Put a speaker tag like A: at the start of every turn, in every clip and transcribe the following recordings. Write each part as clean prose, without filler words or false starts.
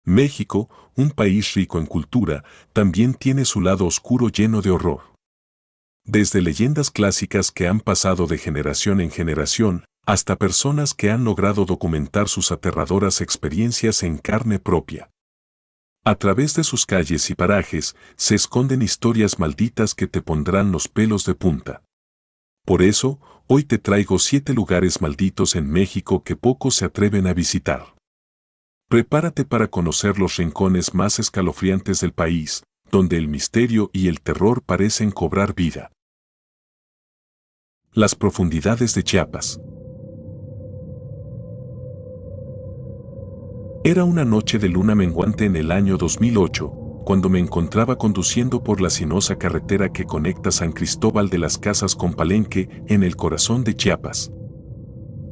A: México, un país rico en cultura, también tiene su lado oscuro lleno de horror. Desde leyendas clásicas que han pasado de generación en generación, hasta personas que han logrado documentar sus aterradoras experiencias en carne propia. A través de sus calles y parajes se esconden historias malditas que te pondrán los pelos de punta. Por eso, hoy te traigo 7 lugares malditos en México que pocos se atreven a visitar. Prepárate para conocer los rincones más escalofriantes del país, donde el misterio y el terror parecen cobrar vida. Las profundidades de Chiapas. Era una noche de luna menguante en el año 2008, cuando me encontraba conduciendo por la sinuosa carretera que conecta San Cristóbal de las Casas con Palenque, en el corazón de Chiapas.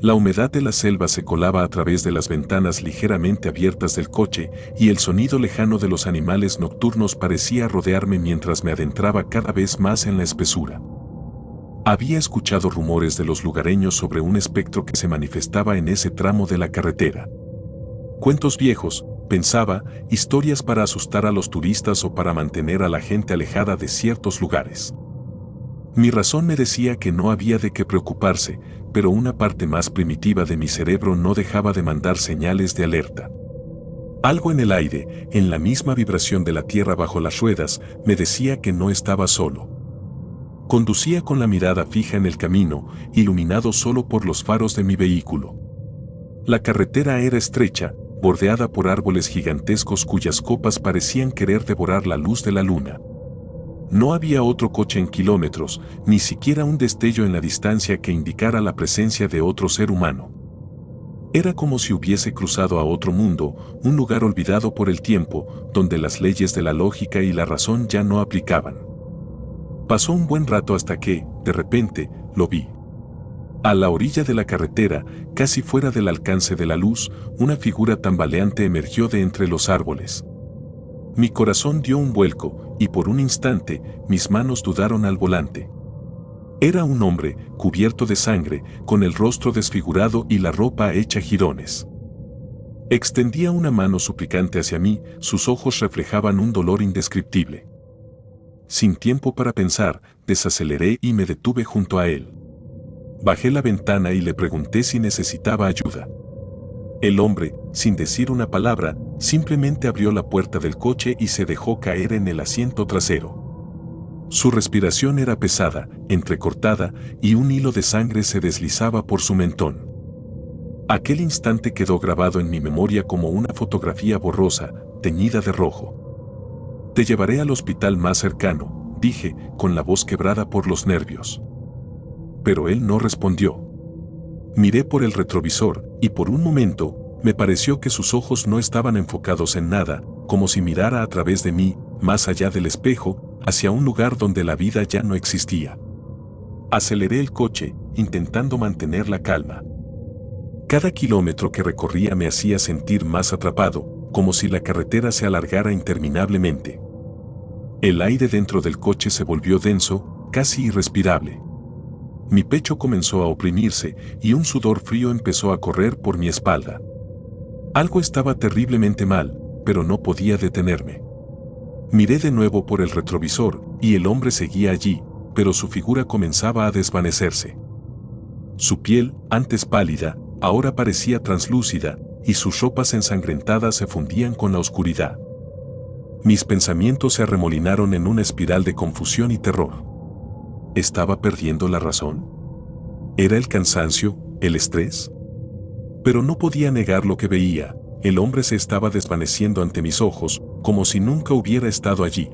A: La humedad de la selva se colaba a través de las ventanas ligeramente abiertas del coche y el sonido lejano de los animales nocturnos parecía rodearme mientras me adentraba cada vez más en la espesura. Había escuchado rumores de los lugareños sobre un espectro que se manifestaba en ese tramo de la carretera. Cuentos viejos, pensaba, historias para asustar a los turistas o para mantener a la gente alejada de ciertos lugares. Mi razón me decía que no había de qué preocuparse, pero una parte más primitiva de mi cerebro no dejaba de mandar señales de alerta. Algo en el aire, en la misma vibración de la tierra bajo las ruedas, me decía que no estaba solo. Conducía con la mirada fija en el camino, iluminado solo por los faros de mi vehículo. La carretera era estrecha, bordeada por árboles gigantescos cuyas copas parecían querer devorar la luz de la luna. No había otro coche en kilómetros, ni siquiera un destello en la distancia que indicara la presencia de otro ser humano. Era como si hubiese cruzado a otro mundo, un lugar olvidado por el tiempo, donde las leyes de la lógica y la razón ya no aplicaban. Pasó un buen rato hasta que, de repente, lo vi. A la orilla de la carretera, casi fuera del alcance de la luz, una figura tambaleante emergió de entre los árboles. Mi corazón dio un vuelco, y por un instante, mis manos dudaron al volante. Era un hombre, cubierto de sangre, con el rostro desfigurado y la ropa hecha jirones. Extendía una mano suplicante hacia mí, sus ojos reflejaban un dolor indescriptible. Sin tiempo para pensar, desaceleré y me detuve junto a él. Bajé la ventana y le pregunté si necesitaba ayuda. El hombre, sin decir una palabra, simplemente abrió la puerta del coche y se dejó caer en el asiento trasero. Su respiración era pesada, entrecortada, y un hilo de sangre se deslizaba por su mentón. Aquel instante quedó grabado en mi memoria como una fotografía borrosa, teñida de rojo. «Te llevaré al hospital más cercano», dije, con la voz quebrada por los nervios. Pero él no respondió. Miré por el retrovisor, y por un momento, me pareció que sus ojos no estaban enfocados en nada, como si mirara a través de mí, más allá del espejo, hacia un lugar donde la vida ya no existía. Aceleré el coche, intentando mantener la calma. Cada kilómetro que recorría me hacía sentir más atrapado, como si la carretera se alargara interminablemente. El aire dentro del coche se volvió denso, casi irrespirable. Mi pecho comenzó a oprimirse y un sudor frío empezó a correr por mi espalda. Algo estaba terriblemente mal, pero no podía detenerme. Miré de nuevo por el retrovisor y el hombre seguía allí, pero su figura comenzaba a desvanecerse. Su piel, antes pálida, ahora parecía translúcida y sus ropas ensangrentadas se fundían con la oscuridad. Mis pensamientos se arremolinaron en una espiral de confusión y terror. ¿Estaba perdiendo la razón? ¿Era el cansancio, el estrés? Pero no podía negar lo que veía. El hombre se estaba desvaneciendo ante mis ojos, como si nunca hubiera estado allí.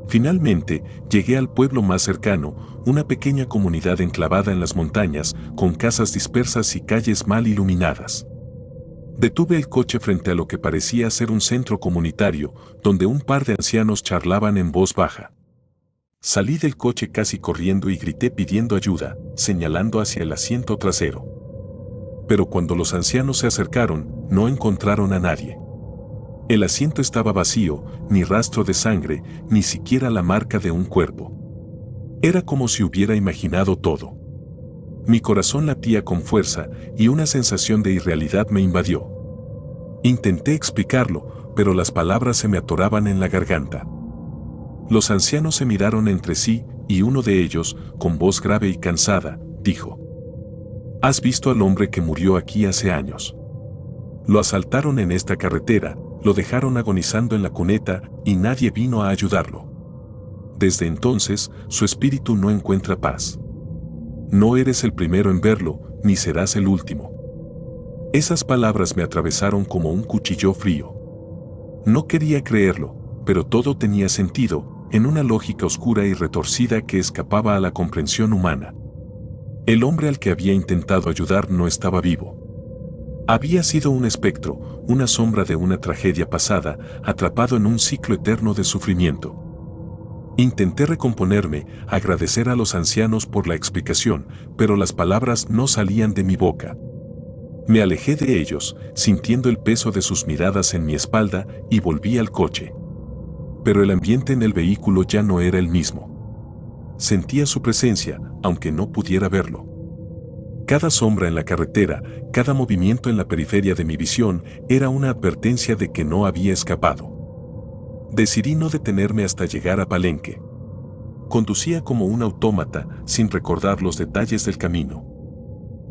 A: Finalmente, llegué al pueblo más cercano, una pequeña comunidad enclavada en las montañas, con casas dispersas y calles mal iluminadas. Detuve el coche frente a lo que parecía ser un centro comunitario, donde un par de ancianos charlaban en voz baja. Salí del coche casi corriendo y grité pidiendo ayuda, señalando hacia el asiento trasero. Pero cuando los ancianos se acercaron, no encontraron a nadie. El asiento estaba vacío, ni rastro de sangre, ni siquiera la marca de un cuerpo. Era como si hubiera imaginado todo. Mi corazón latía con fuerza y una sensación de irrealidad me invadió. Intenté explicarlo, pero las palabras se me atoraban en la garganta. Los ancianos se miraron entre sí, y uno de ellos, con voz grave y cansada, dijo: ¿Has visto al hombre que murió aquí hace años? Lo asaltaron en esta carretera, lo dejaron agonizando en la cuneta, y nadie vino a ayudarlo. Desde entonces, su espíritu no encuentra paz. No eres el primero en verlo, ni serás el último. Esas palabras me atravesaron como un cuchillo frío. No quería creerlo, pero todo tenía sentido, en una lógica oscura y retorcida que escapaba a la comprensión humana. El hombre al que había intentado ayudar no estaba vivo. Había sido un espectro, una sombra de una tragedia pasada, atrapado en un ciclo eterno de sufrimiento. Intenté recomponerme, agradecer a los ancianos por la explicación, pero las palabras no salían de mi boca. Me alejé de ellos, sintiendo el peso de sus miradas en mi espalda, y volví al coche. Pero el ambiente en el vehículo ya no era el mismo. Sentía su presencia, aunque no pudiera verlo. Cada sombra en la carretera, cada movimiento en la periferia de mi visión, era una advertencia de que no había escapado. Decidí no detenerme hasta llegar a Palenque. Conducía como un autómata, sin recordar los detalles del camino.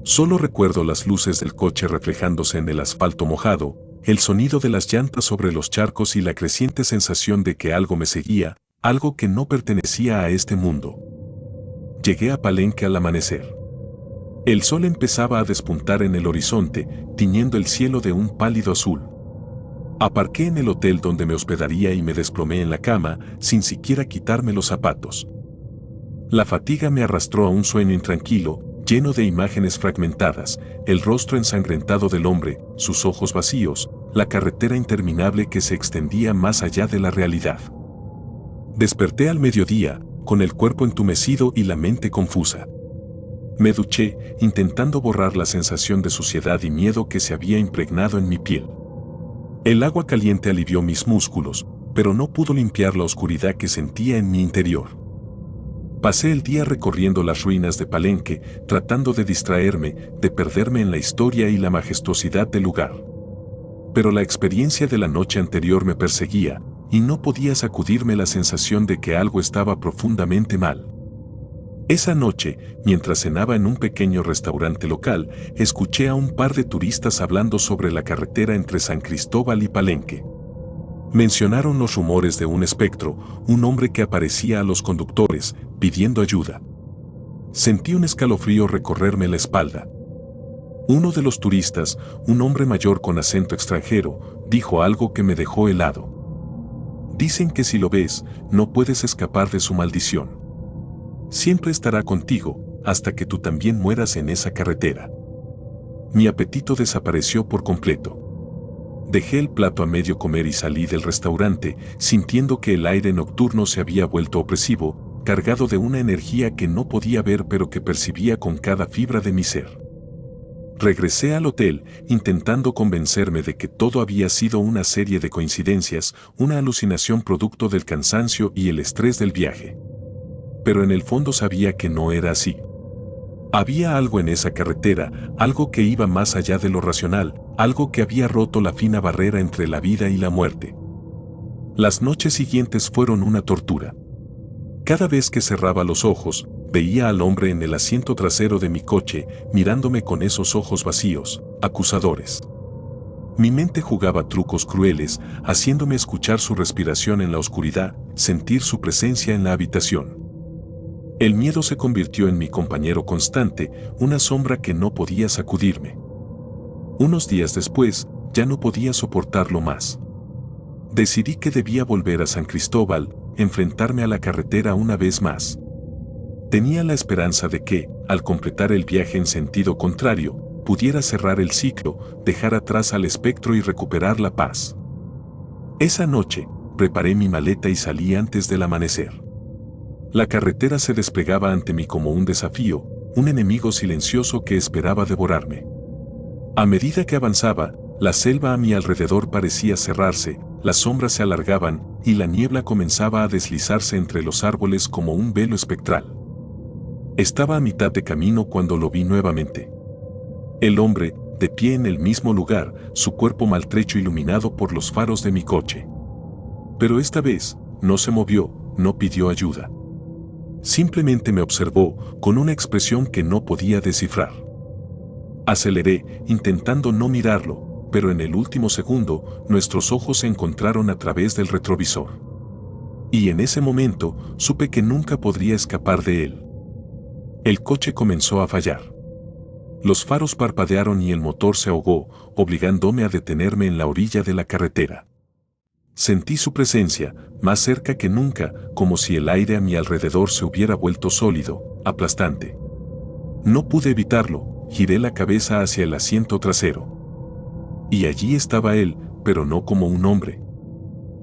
A: Solo recuerdo las luces del coche reflejándose en el asfalto mojado, el sonido de las llantas sobre los charcos y la creciente sensación de que algo me seguía, algo que no pertenecía a este mundo. Llegué a Palenque al amanecer. El sol empezaba a despuntar en el horizonte, tiñendo el cielo de un pálido azul. Aparqué en el hotel donde me hospedaría y me desplomé en la cama, sin siquiera quitarme los zapatos. La fatiga me arrastró a un sueño intranquilo, lleno de imágenes fragmentadas, el rostro ensangrentado del hombre, sus ojos vacíos, la carretera interminable que se extendía más allá de la realidad. Desperté al mediodía, con el cuerpo entumecido y la mente confusa. Me duché, intentando borrar la sensación de suciedad y miedo que se había impregnado en mi piel. El agua caliente alivió mis músculos, pero no pudo limpiar la oscuridad que sentía en mi interior. Pasé el día recorriendo las ruinas de Palenque, tratando de distraerme, de perderme en la historia y la majestuosidad del lugar. Pero la experiencia de la noche anterior me perseguía, y no podía sacudirme la sensación de que algo estaba profundamente mal. Esa noche, mientras cenaba en un pequeño restaurante local, escuché a un par de turistas hablando sobre la carretera entre San Cristóbal y Palenque. Mencionaron los rumores de un espectro, un hombre que aparecía a los conductores, pidiendo ayuda. Sentí un escalofrío recorrerme la espalda. Uno de los turistas, un hombre mayor con acento extranjero, dijo algo que me dejó helado. Dicen que si lo ves, no puedes escapar de su maldición. Siempre estará contigo, hasta que tú también mueras en esa carretera. Mi apetito desapareció por completo. Dejé el plato a medio comer y salí del restaurante, sintiendo que el aire nocturno se había vuelto opresivo, cargado de una energía que no podía ver pero que percibía con cada fibra de mi ser. Regresé al hotel, intentando convencerme de que todo había sido una serie de coincidencias, una alucinación producto del cansancio y el estrés del viaje. Pero en el fondo sabía que no era así. Había algo en esa carretera, algo que iba más allá de lo racional, algo que había roto la fina barrera entre la vida y la muerte. Las noches siguientes fueron una tortura. Cada vez que cerraba los ojos, veía al hombre en el asiento trasero de mi coche, mirándome con esos ojos vacíos, acusadores. Mi mente jugaba trucos crueles, haciéndome escuchar su respiración en la oscuridad, sentir su presencia en la habitación. El miedo se convirtió en mi compañero constante, una sombra que no podía sacudirme. Unos días después, ya no podía soportarlo más. Decidí que debía volver a San Cristóbal, enfrentarme a la carretera una vez más. Tenía la esperanza de que, al completar el viaje en sentido contrario, pudiera cerrar el ciclo, dejar atrás al espectro y recuperar la paz. Esa noche, preparé mi maleta y salí antes del amanecer. La carretera se desplegaba ante mí como un desafío, un enemigo silencioso que esperaba devorarme. A medida que avanzaba, la selva a mi alrededor parecía cerrarse, las sombras se alargaban y la niebla comenzaba a deslizarse entre los árboles como un velo espectral. Estaba a mitad de camino cuando lo vi nuevamente. El hombre, de pie en el mismo lugar, su cuerpo maltrecho iluminado por los faros de mi coche. Pero esta vez, no se movió, no pidió ayuda. Simplemente me observó con una expresión que no podía descifrar. Aceleré, intentando no mirarlo, pero en el último segundo, nuestros ojos se encontraron a través del retrovisor. Y en ese momento, supe que nunca podría escapar de él. El coche comenzó a fallar. Los faros parpadearon y el motor se ahogó, obligándome a detenerme en la orilla de la carretera. Sentí su presencia, más cerca que nunca, como si el aire a mi alrededor se hubiera vuelto sólido, aplastante. No pude evitarlo, giré la cabeza hacia el asiento trasero. Y allí estaba él, pero no como un hombre.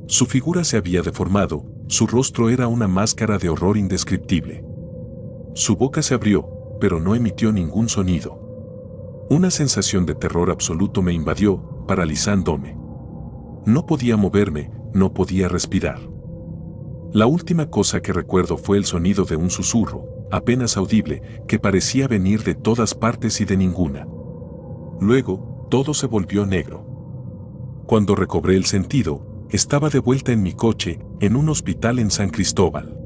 A: Su figura se había deformado, su rostro era una máscara de horror indescriptible. Su boca se abrió, pero no emitió ningún sonido. Una sensación de terror absoluto me invadió, paralizándome. No podía moverme, no podía respirar. La última cosa que recuerdo fue el sonido de un susurro, apenas audible, que parecía venir de todas partes y de ninguna. Luego, todo se volvió negro. Cuando recobré el sentido, estaba de vuelta en mi coche, en un hospital en San Cristóbal.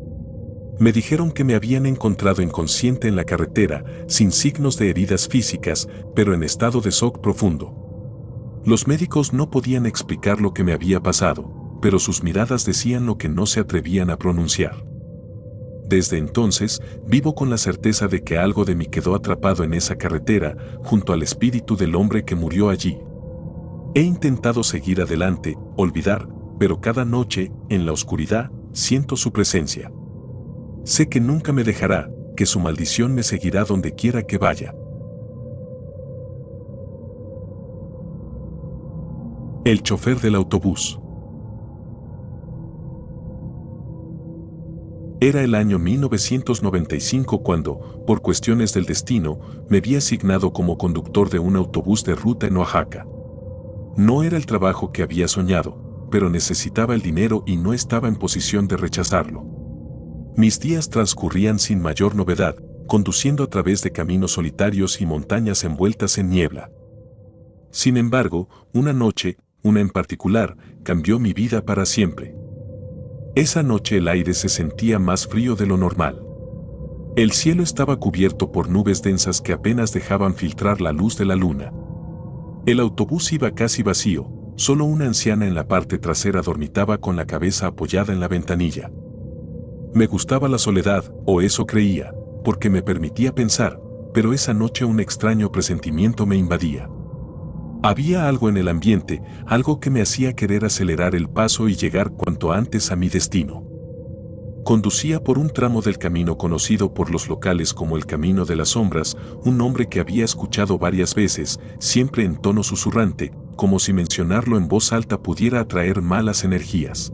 A: Me dijeron que me habían encontrado inconsciente en la carretera, sin signos de heridas físicas, pero en estado de shock profundo. Los médicos no podían explicar lo que me había pasado, pero sus miradas decían lo que no se atrevían a pronunciar. Desde entonces, vivo con la certeza de que algo de mí quedó atrapado en esa carretera, junto al espíritu del hombre que murió allí. He intentado seguir adelante, olvidar, pero cada noche, en la oscuridad, siento su presencia. Sé que nunca me dejará, que su maldición me seguirá donde quiera que vaya. El chofer del autobús. Era el año 1995 cuando, por cuestiones del destino, me vi asignado como conductor de un autobús de ruta en Oaxaca. No era el trabajo que había soñado, pero necesitaba el dinero y no estaba en posición de rechazarlo. Mis días transcurrían sin mayor novedad, conduciendo a través de caminos solitarios y montañas envueltas en niebla. Sin embargo, una noche, una en particular, cambió mi vida para siempre. Esa noche el aire se sentía más frío de lo normal. El cielo estaba cubierto por nubes densas que apenas dejaban filtrar la luz de la luna. El autobús iba casi vacío, solo una anciana en la parte trasera dormitaba con la cabeza apoyada en la ventanilla. Me gustaba la soledad, o eso creía, porque me permitía pensar, pero esa noche un extraño presentimiento me invadía. Había algo en el ambiente, algo que me hacía querer acelerar el paso y llegar cuanto antes a mi destino. Conducía por un tramo del camino conocido por los locales como el Camino de las Sombras, un nombre que había escuchado varias veces, siempre en tono susurrante, como si mencionarlo en voz alta pudiera atraer malas energías.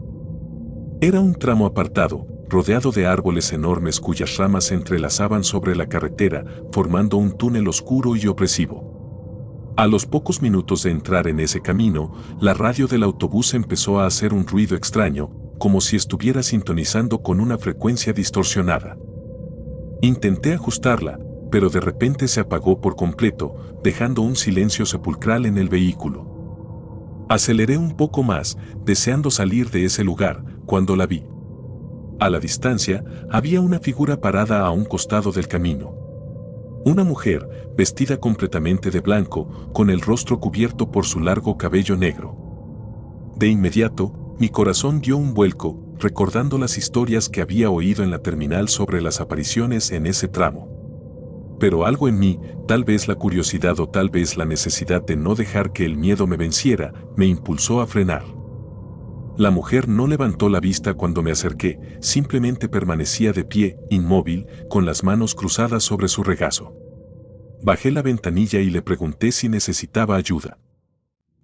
A: Era un tramo apartado, rodeado de árboles enormes cuyas ramas se entrelazaban sobre la carretera, formando un túnel oscuro y opresivo. A los pocos minutos de entrar en ese camino, la radio del autobús empezó a hacer un ruido extraño, como si estuviera sintonizando con una frecuencia distorsionada. Intenté ajustarla, pero de repente se apagó por completo, dejando un silencio sepulcral en el vehículo. Aceleré un poco más, deseando salir de ese lugar, cuando la vi. A la distancia, había una figura parada a un costado del camino. Una mujer, vestida completamente de blanco, con el rostro cubierto por su largo cabello negro. De inmediato, mi corazón dio un vuelco, recordando las historias que había oído en la terminal sobre las apariciones en ese tramo. Pero algo en mí, tal vez la curiosidad o tal vez la necesidad de no dejar que el miedo me venciera, me impulsó a frenar. La mujer no levantó la vista cuando me acerqué, simplemente permanecía de pie, inmóvil, con las manos cruzadas sobre su regazo. Bajé la ventanilla y le pregunté si necesitaba ayuda.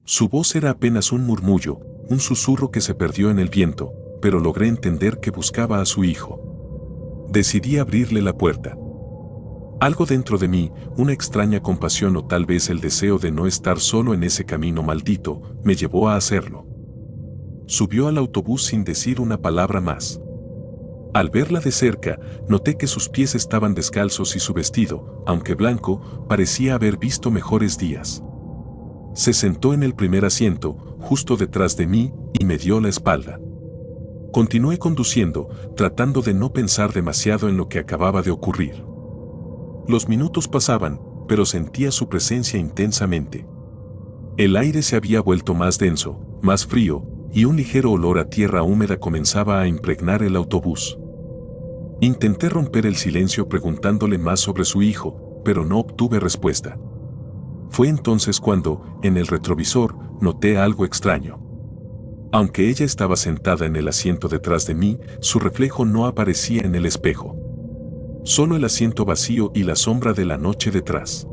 A: Su voz era apenas un murmullo, un susurro que se perdió en el viento, pero logré entender que buscaba a su hijo. Decidí abrirle la puerta. Algo dentro de mí, una extraña compasión o tal vez el deseo de no estar solo en ese camino maldito, me llevó a hacerlo. Subió al autobús sin decir una palabra más. Al verla de cerca, noté que sus pies estaban descalzos y su vestido, aunque blanco, parecía haber visto mejores días. Se sentó en el primer asiento, justo detrás de mí, y me dio la espalda. Continué conduciendo, tratando de no pensar demasiado en lo que acababa de ocurrir. Los minutos pasaban, pero sentía su presencia intensamente. El aire se había vuelto más denso, más frío, y un ligero olor a tierra húmeda comenzaba a impregnar el autobús. Intenté romper el silencio preguntándole más sobre su hijo, pero no obtuve respuesta. Fue entonces cuando, en el retrovisor, noté algo extraño. Aunque ella estaba sentada en el asiento detrás de mí, su reflejo no aparecía en el espejo. Solo el asiento vacío y la sombra de la noche detrás.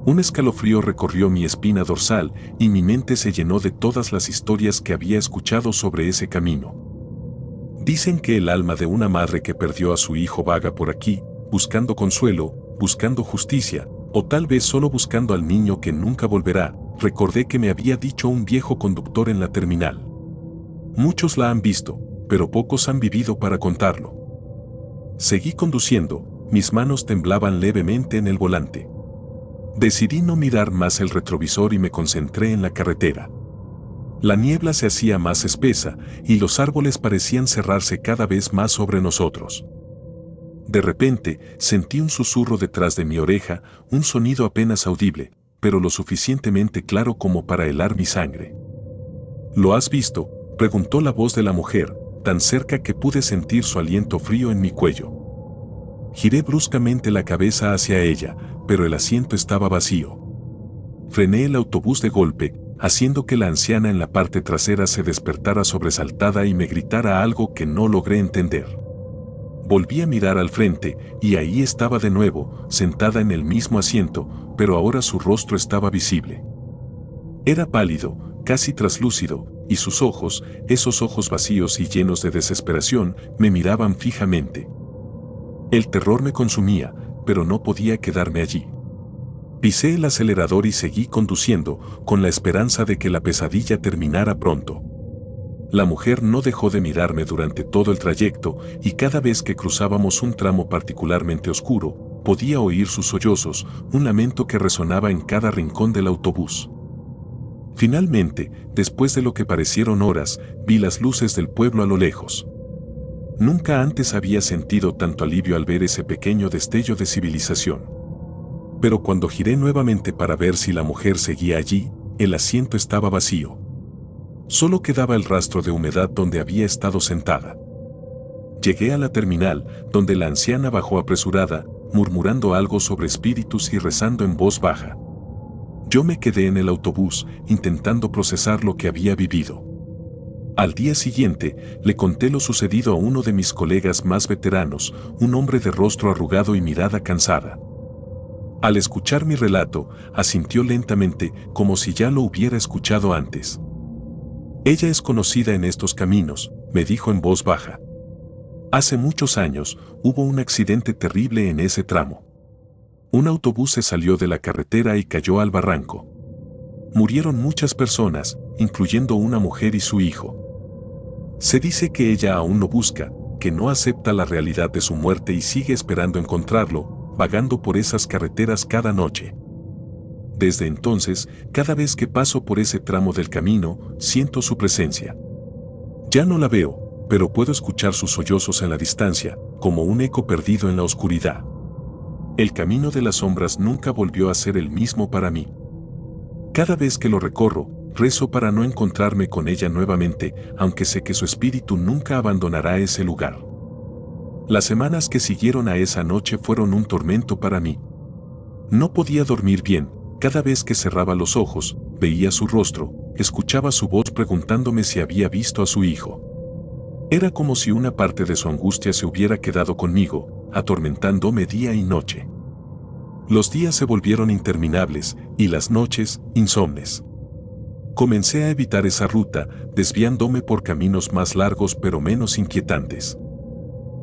A: Un escalofrío recorrió mi espina dorsal y mi mente se llenó de todas las historias que había escuchado sobre ese camino. Dicen que el alma de una madre que perdió a su hijo vaga por aquí, buscando consuelo, buscando justicia, o tal vez solo buscando al niño que nunca volverá, recordé que me había dicho un viejo conductor en la terminal. Muchos la han visto, pero pocos han vivido para contarlo. Seguí conduciendo, mis manos temblaban levemente en el volante. Decidí no mirar más el retrovisor y me concentré en la carretera. La niebla se hacía más espesa y los árboles parecían cerrarse cada vez más sobre nosotros. De repente, sentí un susurro detrás de mi oreja, un sonido apenas audible, pero lo suficientemente claro como para helar mi sangre. ¿Lo has visto?, preguntó la voz de la mujer, tan cerca que pude sentir su aliento frío en mi cuello. Giré bruscamente la cabeza hacia ella, pero el asiento estaba vacío. Frené el autobús de golpe, haciendo que la anciana en la parte trasera se despertara sobresaltada y me gritara algo que no logré entender. Volví a mirar al frente, y ahí estaba de nuevo, sentada en el mismo asiento, pero ahora su rostro estaba visible. Era pálido, casi traslúcido, y sus ojos, esos ojos vacíos y llenos de desesperación, me miraban fijamente. El terror me consumía, pero no podía quedarme allí. Pisé el acelerador y seguí conduciendo, con la esperanza de que la pesadilla terminara pronto. La mujer no dejó de mirarme durante todo el trayecto, y cada vez que cruzábamos un tramo particularmente oscuro, podía oír sus sollozos, un lamento que resonaba en cada rincón del autobús. Finalmente, después de lo que parecieron horas, vi las luces del pueblo a lo lejos. Nunca antes había sentido tanto alivio al ver ese pequeño destello de civilización. Pero cuando giré nuevamente para ver si la mujer seguía allí, el asiento estaba vacío. Solo quedaba el rastro de humedad donde había estado sentada. Llegué a la terminal, donde la anciana bajó apresurada, murmurando algo sobre espíritus y rezando en voz baja. Yo me quedé en el autobús, intentando procesar lo que había vivido. Al día siguiente, le conté lo sucedido a uno de mis colegas más veteranos, un hombre de rostro arrugado y mirada cansada. Al escuchar mi relato, asintió lentamente, como si ya lo hubiera escuchado antes. Ella es conocida en estos caminos, me dijo en voz baja. Hace muchos años, hubo un accidente terrible en ese tramo. Un autobús se salió de la carretera y cayó al barranco. Murieron muchas personas, incluyendo una mujer y su hijo. Se dice que ella aún lo busca, que no acepta la realidad de su muerte y sigue esperando encontrarlo, vagando por esas carreteras cada noche. Desde entonces, cada vez que paso por ese tramo del camino, siento su presencia. Ya no la veo, pero puedo escuchar sus sollozos en la distancia, como un eco perdido en la oscuridad. El camino de las sombras nunca volvió a ser el mismo para mí. Cada vez que lo recorro, rezo para no encontrarme con ella nuevamente, aunque sé que su espíritu nunca abandonará ese lugar. Las semanas que siguieron a esa noche fueron un tormento para mí. No podía dormir bien, cada vez que cerraba los ojos, veía su rostro, escuchaba su voz preguntándome si había visto a su hijo. Era como si una parte de su angustia se hubiera quedado conmigo, atormentándome día y noche. Los días se volvieron interminables, y las noches, insomnes. Comencé a evitar esa ruta, desviándome por caminos más largos pero menos inquietantes.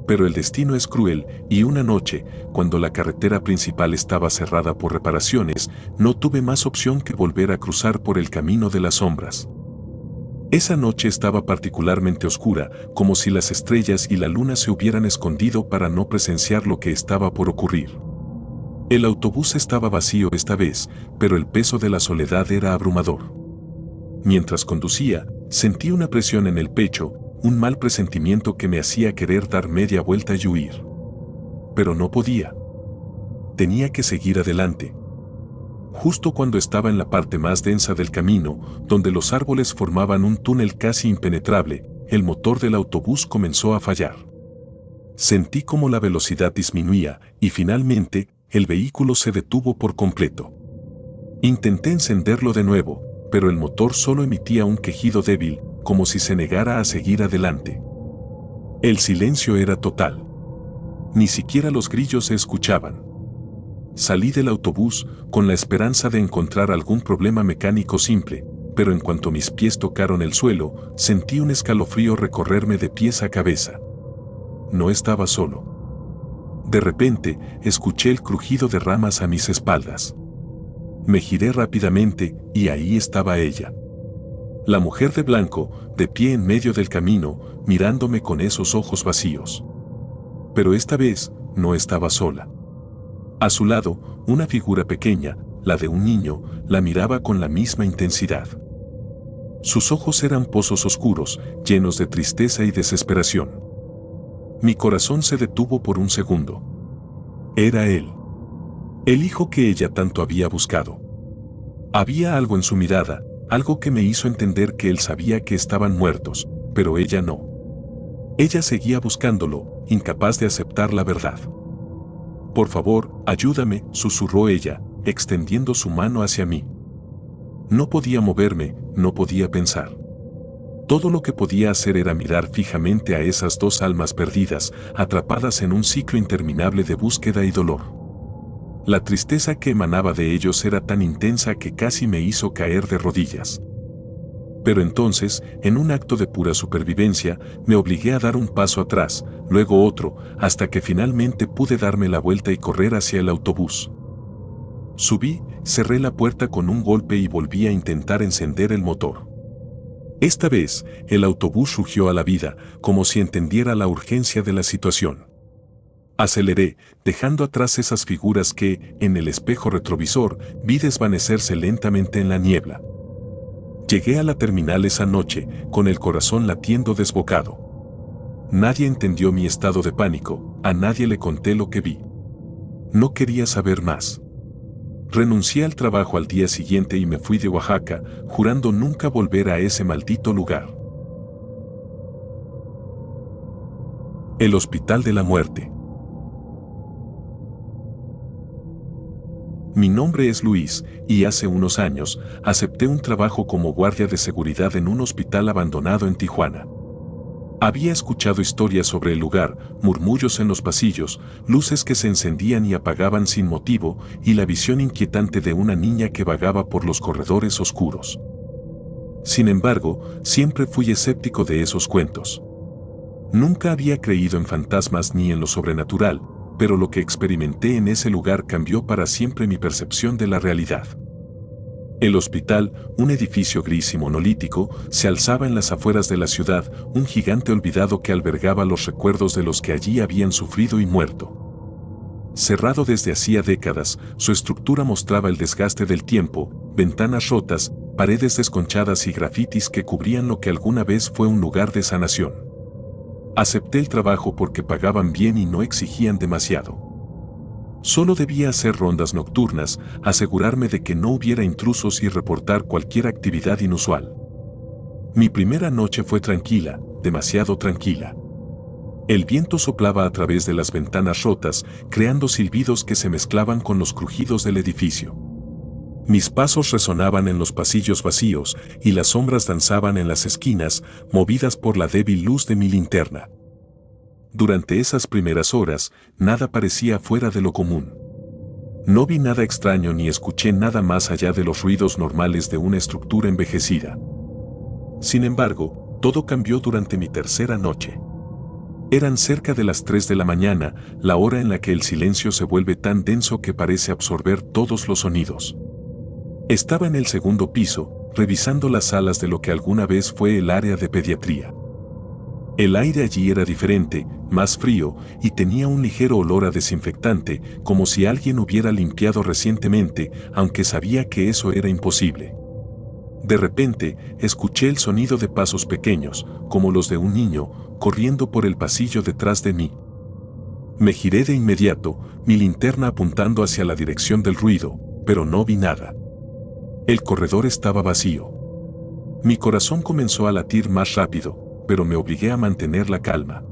A: Pero el destino es cruel, y una noche, cuando la carretera principal estaba cerrada por reparaciones, no tuve más opción que volver a cruzar por el camino de las sombras. Esa noche estaba particularmente oscura, como si las estrellas y la luna se hubieran escondido para no presenciar lo que estaba por ocurrir. El autobús estaba vacío esta vez, pero el peso de la soledad era abrumador. Mientras conducía, sentí una presión en el pecho, un mal presentimiento que me hacía querer dar media vuelta y huir. Pero no podía. Tenía que seguir adelante. Justo cuando estaba en la parte más densa del camino, donde los árboles formaban un túnel casi impenetrable, el motor del autobús comenzó a fallar. Sentí como la velocidad disminuía y finalmente el vehículo se detuvo por completo. Intenté encenderlo de nuevo, pero el motor solo emitía un quejido débil, como si se negara a seguir adelante. El silencio era total. Ni siquiera los grillos se escuchaban. Salí del autobús con la esperanza de encontrar algún problema mecánico simple, pero en cuanto mis pies tocaron el suelo, sentí un escalofrío recorrerme de pies a cabeza. No estaba solo. De repente, escuché el crujido de ramas a mis espaldas. Me giré rápidamente y ahí estaba ella. La mujer de blanco, de pie en medio del camino, mirándome con esos ojos vacíos. Pero esta vez, no estaba sola. A su lado, una figura pequeña, la de un niño, la miraba con la misma intensidad. Sus ojos eran pozos oscuros, llenos de tristeza y desesperación. Mi corazón se detuvo por un segundo. Era él. El hijo que ella tanto había buscado. Había algo en su mirada, algo que me hizo entender que él sabía que estaban muertos, pero ella no. Ella seguía buscándolo, incapaz de aceptar la verdad. «Por favor, ayúdame», susurró ella, extendiendo su mano hacia mí. No podía moverme, no podía pensar. Todo lo que podía hacer era mirar fijamente a esas dos almas perdidas, atrapadas en un ciclo interminable de búsqueda y dolor. La tristeza que emanaba de ellos era tan intensa que casi me hizo caer de rodillas. Pero entonces, en un acto de pura supervivencia, me obligué a dar un paso atrás, luego otro, hasta que finalmente pude darme la vuelta y correr hacia el autobús. Subí, cerré la puerta con un golpe y volví a intentar encender el motor. Esta vez, el autobús rugió a la vida, como si entendiera la urgencia de la situación. Aceleré, dejando atrás esas figuras que, en el espejo retrovisor, vi desvanecerse lentamente en la niebla. Llegué a la terminal esa noche, con el corazón latiendo desbocado. Nadie entendió mi estado de pánico, a nadie le conté lo que vi. No quería saber más. Renuncié al trabajo al día siguiente y me fui de Oaxaca, jurando nunca volver a ese maldito lugar. El Hospital de la Muerte. Mi nombre es Luis, y hace unos años, acepté un trabajo como guardia de seguridad en un hospital abandonado en Tijuana. Había escuchado historias sobre el lugar, murmullos en los pasillos, luces que se encendían y apagaban sin motivo, y la visión inquietante de una niña que vagaba por los corredores oscuros. Sin embargo, siempre fui escéptico de esos cuentos. Nunca había creído en fantasmas ni en lo sobrenatural, pero lo que experimenté en ese lugar cambió para siempre mi percepción de la realidad. El hospital, un edificio gris y monolítico, se alzaba en las afueras de la ciudad, un gigante olvidado que albergaba los recuerdos de los que allí habían sufrido y muerto. Cerrado desde hacía décadas, su estructura mostraba el desgaste del tiempo, ventanas rotas, paredes desconchadas y grafitis que cubrían lo que alguna vez fue un lugar de sanación. Acepté el trabajo porque pagaban bien y no exigían demasiado. Solo debía hacer rondas nocturnas, asegurarme de que no hubiera intrusos y reportar cualquier actividad inusual. Mi primera noche fue tranquila, demasiado tranquila. El viento soplaba a través de las ventanas rotas, creando silbidos que se mezclaban con los crujidos del edificio. Mis pasos resonaban en los pasillos vacíos y las sombras danzaban en las esquinas, movidas por la débil luz de mi linterna. Durante esas primeras horas, nada parecía fuera de lo común. No vi nada extraño ni escuché nada más allá de los ruidos normales de una estructura envejecida. Sin embargo, todo cambió durante mi tercera noche. Eran cerca de las 3 de la mañana, la hora en la que el silencio se vuelve tan denso que parece absorber todos los sonidos. Estaba en el segundo piso, revisando las salas de lo que alguna vez fue el área de pediatría. El aire allí era diferente, más frío, y tenía un ligero olor a desinfectante, como si alguien hubiera limpiado recientemente, aunque sabía que eso era imposible. De repente, escuché el sonido de pasos pequeños, como los de un niño, corriendo por el pasillo detrás de mí. Me giré de inmediato, mi linterna apuntando hacia la dirección del ruido, pero no vi nada. El corredor estaba vacío. Mi corazón comenzó a latir más rápido, pero me obligué a mantener la calma.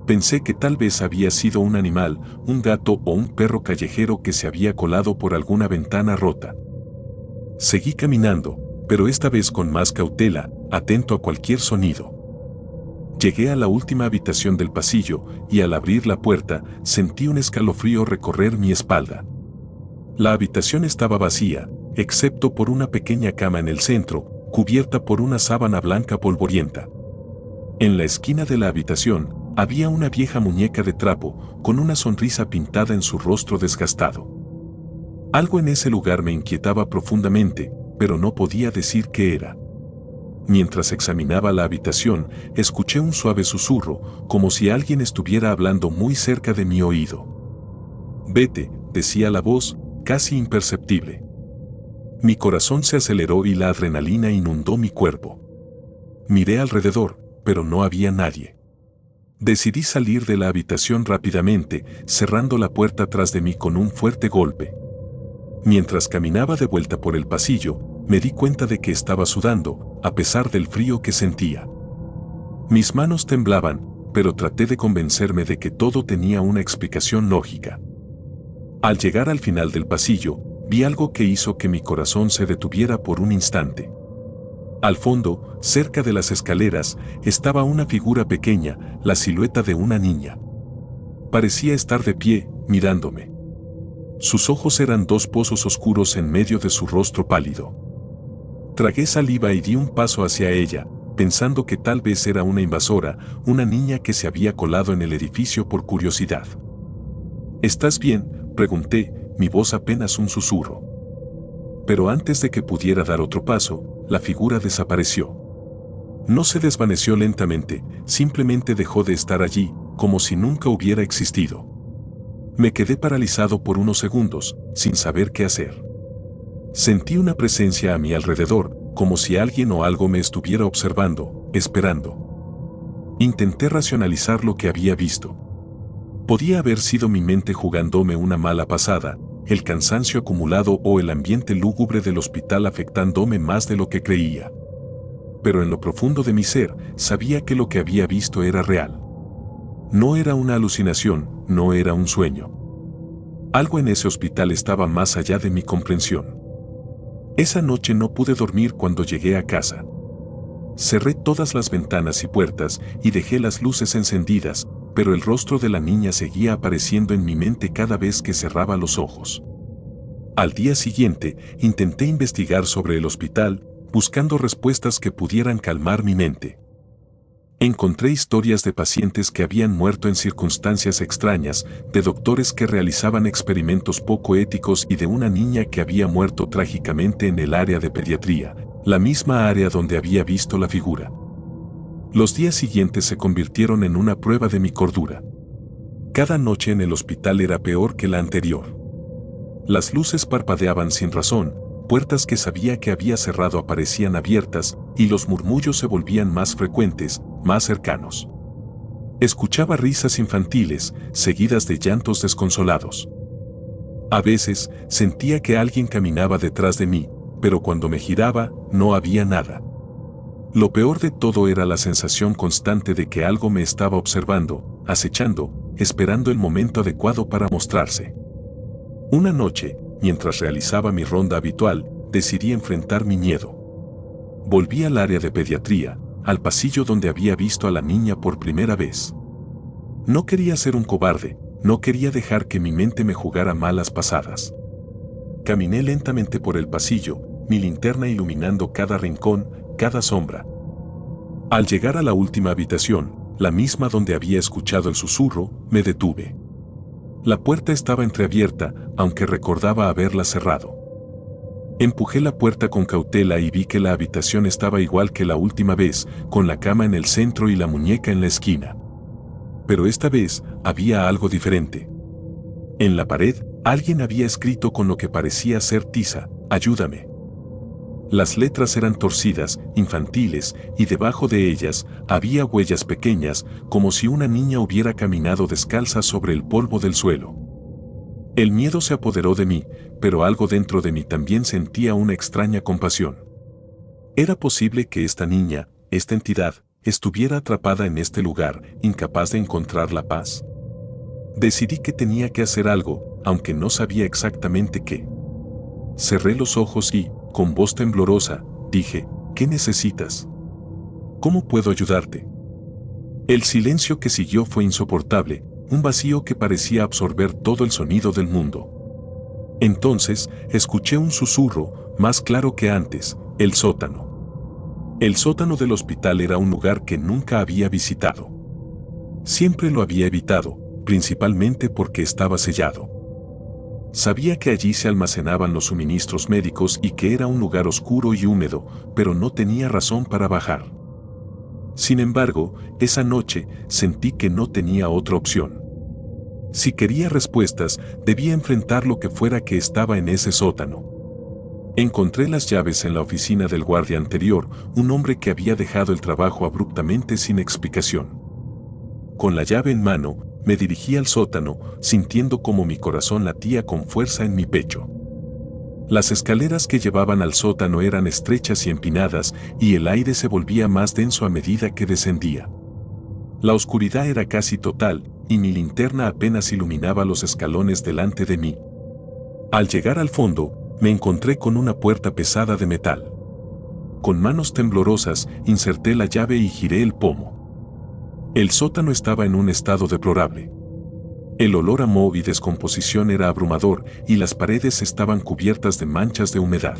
A: Pensé que tal vez había sido un animal, un gato o un perro callejero que se había colado por alguna ventana rota. Seguí caminando, pero esta vez con más cautela, atento a cualquier sonido. Llegué a la última habitación del pasillo y al abrir la puerta sentí un escalofrío recorrer mi espalda. La habitación estaba vacía, excepto por una pequeña cama en el centro, cubierta por una sábana blanca polvorienta. En la esquina de la habitación había una vieja muñeca de trapo con una sonrisa pintada en su rostro desgastado. Algo en ese lugar me inquietaba profundamente, pero no podía decir qué era. Mientras examinaba la habitación, escuché un suave susurro, como si alguien estuviera hablando muy cerca de mi oído. «Vete», decía la voz, casi imperceptible. Mi corazón se aceleró y la adrenalina inundó mi cuerpo. Miré alrededor, pero no había nadie. Decidí salir de la habitación rápidamente, cerrando la puerta tras de mí con un fuerte golpe. Mientras caminaba de vuelta por el pasillo, me di cuenta de que estaba sudando, a pesar del frío que sentía. Mis manos temblaban, pero traté de convencerme de que todo tenía una explicación lógica. Al llegar al final del pasillo, vi algo que hizo que mi corazón se detuviera por un instante. Al fondo, cerca de las escaleras, estaba una figura pequeña, la silueta de una niña. Parecía estar de pie, mirándome. Sus ojos eran dos pozos oscuros en medio de su rostro pálido. Tragué saliva y di un paso hacia ella, pensando que tal vez era una invasora, una niña que se había colado en el edificio por curiosidad. «¿Estás bien?», pregunté, mi voz apenas un susurro. Pero antes de que pudiera dar otro paso, la figura desapareció. No se desvaneció lentamente, simplemente dejó de estar allí, como si nunca hubiera existido. Me quedé paralizado por unos segundos, sin saber qué hacer. Sentí una presencia a mi alrededor, como si alguien o algo me estuviera observando, esperando. Intenté racionalizar lo que había visto. Podía haber sido mi mente jugándome una mala pasada, el cansancio acumulado o el ambiente lúgubre del hospital afectándome más de lo que creía. Pero en lo profundo de mi ser, sabía que lo que había visto era real. No era una alucinación, no era un sueño. Algo en ese hospital estaba más allá de mi comprensión. Esa noche no pude dormir cuando llegué a casa. Cerré todas las ventanas y puertas y dejé las luces encendidas, pero el rostro de la niña seguía apareciendo en mi mente cada vez que cerraba los ojos. Al día siguiente, intenté investigar sobre el hospital, buscando respuestas que pudieran calmar mi mente. Encontré historias de pacientes que habían muerto en circunstancias extrañas, de doctores que realizaban experimentos poco éticos y de una niña que había muerto trágicamente en el área de pediatría, la misma área donde había visto la figura. Los días siguientes se convirtieron en una prueba de mi cordura. Cada noche en el hospital era peor que la anterior. Las luces parpadeaban sin razón, puertas que sabía que había cerrado aparecían abiertas, y los murmullos se volvían más frecuentes, más cercanos. Escuchaba risas infantiles, seguidas de llantos desconsolados. A veces, sentía que alguien caminaba detrás de mí, pero cuando me giraba, no había nada. Lo peor de todo era la sensación constante de que algo me estaba observando, acechando, esperando el momento adecuado para mostrarse. Una noche, mientras realizaba mi ronda habitual, decidí enfrentar mi miedo. Volví al área de pediatría, al pasillo donde había visto a la niña por primera vez. No quería ser un cobarde, no quería dejar que mi mente me jugara malas pasadas. Caminé lentamente por el pasillo, mi linterna iluminando cada rincón, cada sombra. Al llegar a la última habitación, la misma donde había escuchado el susurro, me detuve. La puerta estaba entreabierta, aunque recordaba haberla cerrado. Empujé la puerta con cautela y vi que la habitación estaba igual que la última vez, con la cama en el centro y la muñeca en la esquina. Pero esta vez había algo diferente. En la pared, alguien había escrito con lo que parecía ser tiza: "Ayúdame". Las letras eran torcidas, infantiles, y debajo de ellas había huellas pequeñas, como si una niña hubiera caminado descalza sobre el polvo del suelo. El miedo se apoderó de mí, pero algo dentro de mí también sentía una extraña compasión. ¿Era posible que esta niña, esta entidad, estuviera atrapada en este lugar, incapaz de encontrar la paz? Decidí que tenía que hacer algo, aunque no sabía exactamente qué. Cerré los ojos y, con voz temblorosa, dije: ¿qué necesitas? ¿Cómo puedo ayudarte? El silencio que siguió fue insoportable, un vacío que parecía absorber todo el sonido del mundo. Entonces, escuché un susurro, más claro que antes: el sótano. El sótano del hospital era un lugar que nunca había visitado. Siempre lo había evitado, principalmente porque estaba sellado. Sabía que allí se almacenaban los suministros médicos y que era un lugar oscuro y húmedo, pero no tenía razón para bajar. Sin embargo, esa noche sentí que no tenía otra opción. Si quería respuestas, debía enfrentar lo que fuera que estaba en ese sótano. Encontré las llaves en la oficina del guardia anterior, un hombre que había dejado el trabajo abruptamente sin explicación. Con la llave en mano, me dirigí al sótano, sintiendo como mi corazón latía con fuerza en mi pecho. Las escaleras que llevaban al sótano eran estrechas y empinadas, y el aire se volvía más denso a medida que descendía. La oscuridad era casi total, y mi linterna apenas iluminaba los escalones delante de mí. Al llegar al fondo, me encontré con una puerta pesada de metal. Con manos temblorosas, inserté la llave y giré el pomo. El sótano estaba en un estado deplorable. El olor a moho y descomposición era abrumador, y las paredes estaban cubiertas de manchas de humedad.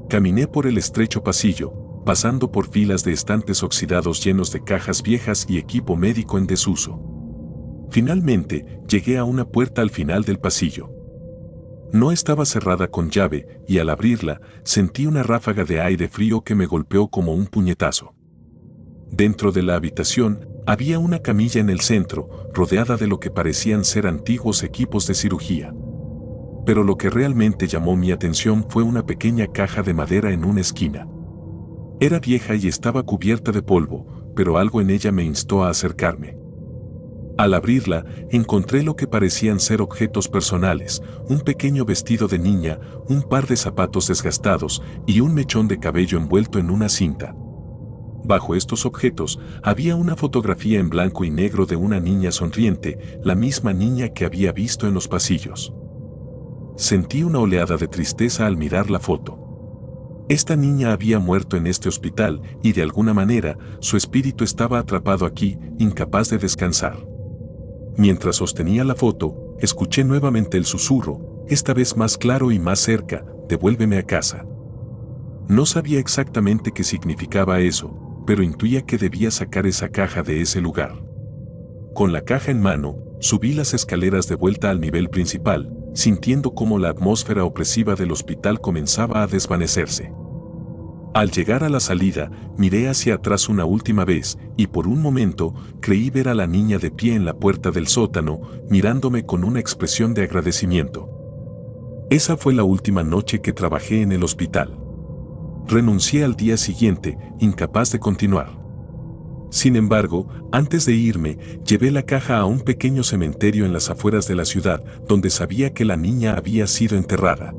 A: Caminé por el estrecho pasillo, pasando por filas de estantes oxidados llenos de cajas viejas y equipo médico en desuso. Finalmente, llegué a una puerta al final del pasillo. No estaba cerrada con llave, y al abrirla, sentí una ráfaga de aire frío que me golpeó como un puñetazo. Dentro de la habitación, había una camilla en el centro, rodeada de lo que parecían ser antiguos equipos de cirugía. Pero lo que realmente llamó mi atención fue una pequeña caja de madera en una esquina. Era vieja y estaba cubierta de polvo, pero algo en ella me instó a acercarme. Al abrirla, encontré lo que parecían ser objetos personales: un pequeño vestido de niña, un par de zapatos desgastados y un mechón de cabello envuelto en una cinta. Bajo estos objetos había una fotografía en blanco y negro de una niña sonriente, la misma niña que había visto en los pasillos. Sentí una oleada de tristeza al mirar la foto. Esta niña había muerto en este hospital y de alguna manera su espíritu estaba atrapado aquí, incapaz de descansar. Mientras sostenía la foto, escuché nuevamente el susurro, esta vez más claro y más cerca: devuélveme a casa. No sabía exactamente qué significaba eso, pero intuía que debía sacar esa caja de ese lugar. Con la caja en mano, subí las escaleras de vuelta al nivel principal, sintiendo cómo la atmósfera opresiva del hospital comenzaba a desvanecerse. Al llegar a la salida, miré hacia atrás una última vez, y por un momento creí ver a la niña de pie en la puerta del sótano, mirándome con una expresión de agradecimiento. Esa fue la última noche que trabajé en el hospital. Renuncié al día siguiente, incapaz de continuar. Sin embargo, antes de irme, llevé la caja a un pequeño cementerio en las afueras de la ciudad, donde sabía que la niña había sido enterrada.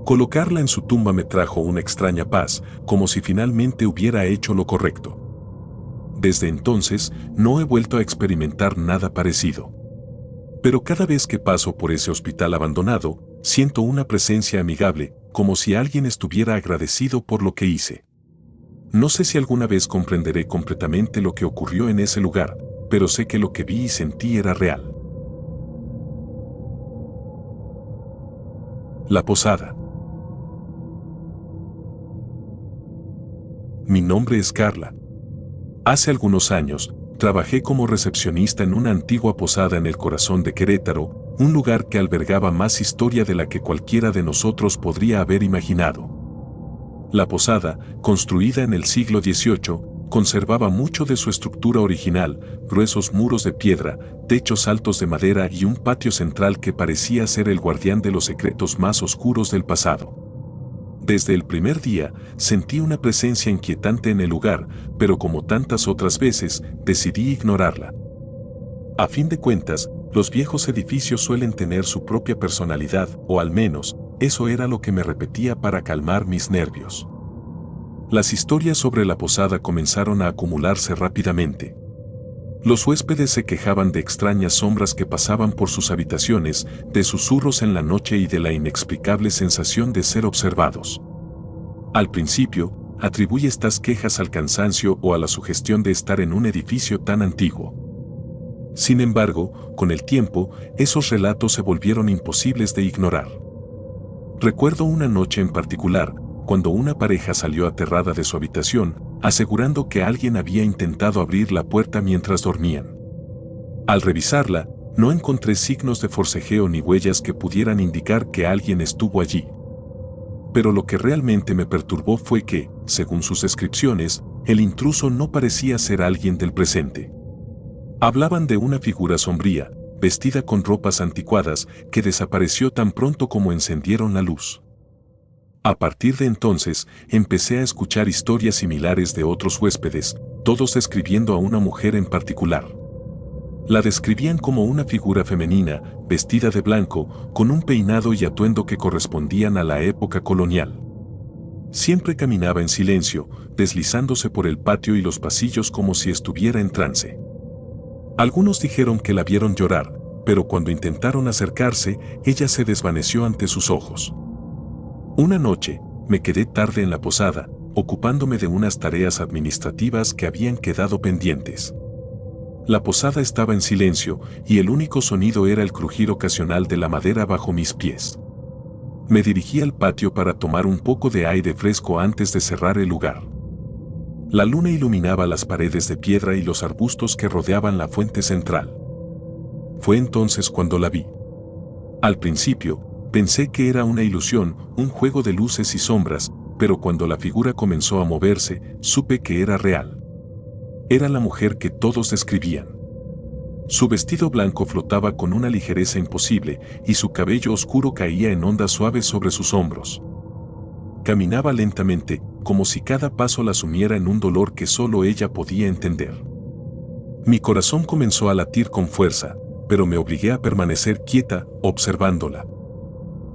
A: Colocarla en su tumba me trajo una extraña paz, como si finalmente hubiera hecho lo correcto. Desde entonces, no he vuelto a experimentar nada parecido. Pero cada vez que paso por ese hospital abandonado, siento una presencia amigable, como si alguien estuviera agradecido por lo que hice. No sé si alguna vez comprenderé completamente lo que ocurrió en ese lugar, pero sé que lo que vi y sentí era real. La posada. Mi nombre es Carla. Hace algunos años, trabajé como recepcionista en una antigua posada en el corazón de Querétaro, un lugar que albergaba más historia de la que cualquiera de nosotros podría haber imaginado. La posada, construida en el siglo XVIII, conservaba mucho de su estructura original, gruesos muros de piedra, techos altos de madera y un patio central que parecía ser el guardián de los secretos más oscuros del pasado. Desde el primer día, sentí una presencia inquietante en el lugar, pero como tantas otras veces, decidí ignorarla. A fin de cuentas, los viejos edificios suelen tener su propia personalidad, o al menos, eso era lo que me repetía para calmar mis nervios. Las historias sobre la posada comenzaron a acumularse rápidamente. Los huéspedes se quejaban de extrañas sombras que pasaban por sus habitaciones, de susurros en la noche y de la inexplicable sensación de ser observados. Al principio, atribuí estas quejas al cansancio o a la sugestión de estar en un edificio tan antiguo. Sin embargo, con el tiempo, esos relatos se volvieron imposibles de ignorar. Recuerdo una noche en particular, cuando una pareja salió aterrada de su habitación, asegurando que alguien había intentado abrir la puerta mientras dormían. Al revisarla, no encontré signos de forcejeo ni huellas que pudieran indicar que alguien estuvo allí. Pero lo que realmente me perturbó fue que, según sus descripciones, el intruso no parecía ser alguien del presente. Hablaban de una figura sombría, vestida con ropas anticuadas, que desapareció tan pronto como encendieron la luz. A partir de entonces, empecé a escuchar historias similares de otros huéspedes, todos describiendo a una mujer en particular. La describían como una figura femenina, vestida de blanco, con un peinado y atuendo que correspondían a la época colonial. Siempre caminaba en silencio, deslizándose por el patio y los pasillos como si estuviera en trance. Algunos dijeron que la vieron llorar, pero cuando intentaron acercarse, ella se desvaneció ante sus ojos. Una noche, me quedé tarde en la posada, ocupándome de unas tareas administrativas que habían quedado pendientes. La posada estaba en silencio, y el único sonido era el crujir ocasional de la madera bajo mis pies. Me dirigí al patio para tomar un poco de aire fresco antes de cerrar el lugar. La luna iluminaba las paredes de piedra y los arbustos que rodeaban la fuente central. Fue entonces cuando la vi. Al principio, pensé que era una ilusión, un juego de luces y sombras, pero cuando la figura comenzó a moverse, supe que era real. Era la mujer que todos describían. Su vestido blanco flotaba con una ligereza imposible, y su cabello oscuro caía en ondas suaves sobre sus hombros. Caminaba lentamente, como si cada paso la sumiera en un dolor que solo ella podía entender. Mi corazón comenzó a latir con fuerza, pero me obligué a permanecer quieta, observándola.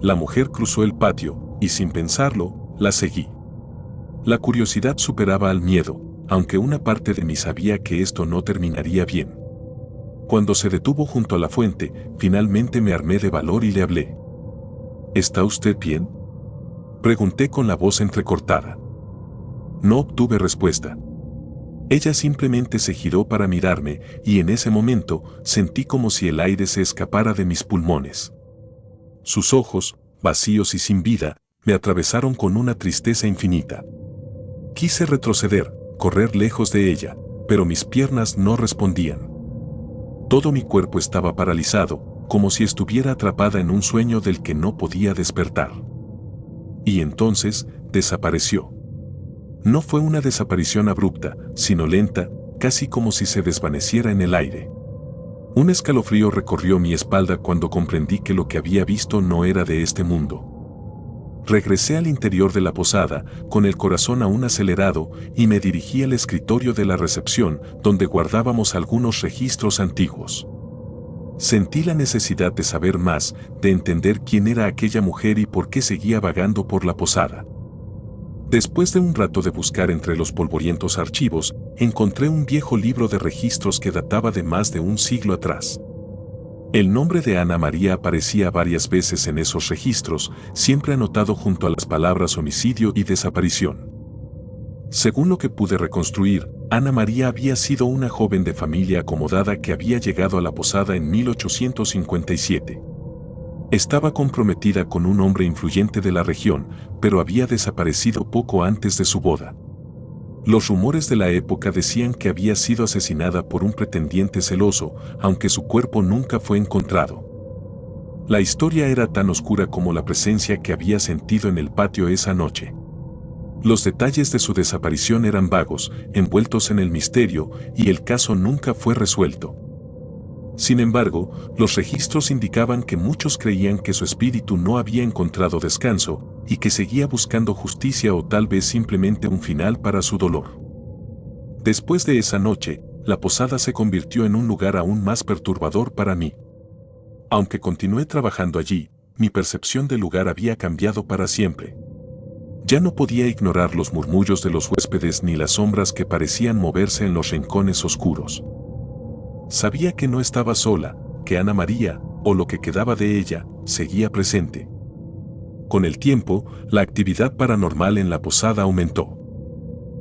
A: La mujer cruzó el patio, y sin pensarlo, la seguí. La curiosidad superaba al miedo, aunque una parte de mí sabía que esto no terminaría bien. Cuando se detuvo junto a la fuente, finalmente me armé de valor y le hablé. ¿Está usted bien?, pregunté con la voz entrecortada. No obtuve respuesta. Ella simplemente se giró para mirarme, y en ese momento sentí como si el aire se escapara de mis pulmones. Sus ojos, vacíos y sin vida, me atravesaron con una tristeza infinita. Quise retroceder, correr lejos de ella, pero mis piernas no respondían. Todo mi cuerpo estaba paralizado, como si estuviera atrapada en un sueño del que no podía despertar. Y entonces, desapareció. No fue una desaparición abrupta, sino lenta, casi como si se desvaneciera en el aire. Un escalofrío recorrió mi espalda cuando comprendí que lo que había visto no era de este mundo. Regresé al interior de la posada, con el corazón aún acelerado, y me dirigí al escritorio de la recepción, donde guardábamos algunos registros antiguos. Sentí la necesidad de saber más, de entender quién era aquella mujer y por qué seguía vagando por la posada. Después de un rato de buscar entre los polvorientos archivos, encontré un viejo libro de registros que databa de más de un siglo atrás. El nombre de Ana María aparecía varias veces en esos registros, siempre anotado junto a las palabras homicidio y desaparición. Según lo que pude reconstruir, Ana María había sido una joven de familia acomodada que había llegado a la posada en 1857. Estaba comprometida con un hombre influyente de la región, pero había desaparecido poco antes de su boda. Los rumores de la época decían que había sido asesinada por un pretendiente celoso, aunque su cuerpo nunca fue encontrado. La historia era tan oscura como la presencia que había sentido en el patio esa noche. Los detalles de su desaparición eran vagos, envueltos en el misterio, y el caso nunca fue resuelto. Sin embargo, los registros indicaban que muchos creían que su espíritu no había encontrado descanso, y que seguía buscando justicia o tal vez simplemente un final para su dolor. Después de esa noche, la posada se convirtió en un lugar aún más perturbador para mí. Aunque continué trabajando allí, mi percepción del lugar había cambiado para siempre. Ya no podía ignorar los murmullos de los huéspedes ni las sombras que parecían moverse en los rincones oscuros. Sabía que no estaba sola, que Ana María, o lo que quedaba de ella, seguía presente. Con el tiempo, la actividad paranormal en la posada aumentó.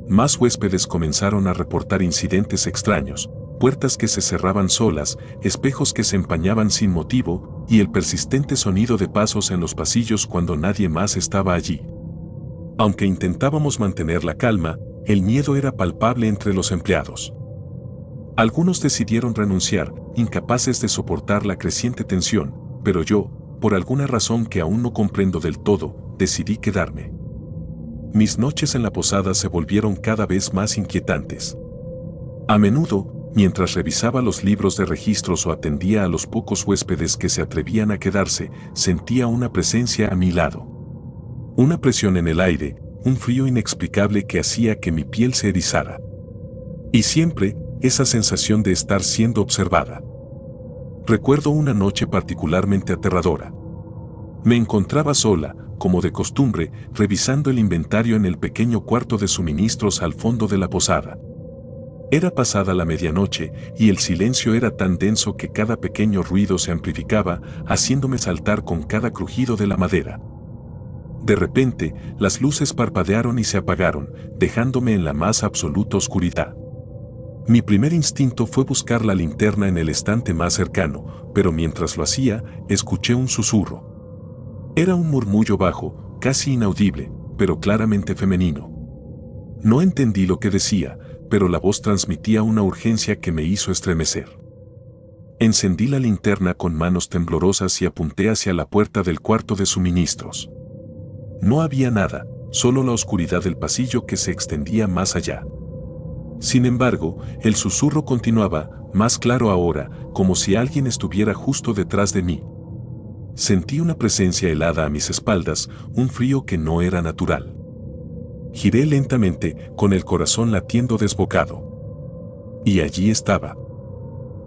A: Más huéspedes comenzaron a reportar incidentes extraños, puertas que se cerraban solas, espejos que se empañaban sin motivo, y el persistente sonido de pasos en los pasillos cuando nadie más estaba allí. Aunque intentábamos mantener la calma, el miedo era palpable entre los empleados. Algunos decidieron renunciar, incapaces de soportar la creciente tensión, pero yo, por alguna razón que aún no comprendo del todo, decidí quedarme. Mis noches en la posada se volvieron cada vez más inquietantes. A menudo, mientras revisaba los libros de registros o atendía a los pocos huéspedes que se atrevían a quedarse, sentía una presencia a mi lado. Una presión en el aire, un frío inexplicable que hacía que mi piel se erizara. Y siempre, esa sensación de estar siendo observada. Recuerdo una noche particularmente aterradora. Me encontraba sola, como de costumbre, revisando el inventario en el pequeño cuarto de suministros al fondo de la posada. Era pasada la medianoche y el silencio era tan denso que cada pequeño ruido se amplificaba, haciéndome saltar con cada crujido de la madera. De repente, las luces parpadearon y se apagaron, dejándome en la más absoluta oscuridad. Mi primer instinto fue buscar la linterna en el estante más cercano, pero mientras lo hacía, escuché un susurro. Era un murmullo bajo, casi inaudible, pero claramente femenino. No entendí lo que decía, pero la voz transmitía una urgencia que me hizo estremecer. Encendí la linterna con manos temblorosas y apunté hacia la puerta del cuarto de suministros. No había nada, solo la oscuridad del pasillo que se extendía más allá. Sin embargo, el susurro continuaba, más claro ahora, como si alguien estuviera justo detrás de mí. Sentí una presencia helada a mis espaldas, un frío que no era natural. Giré lentamente, con el corazón latiendo desbocado. Y allí estaba.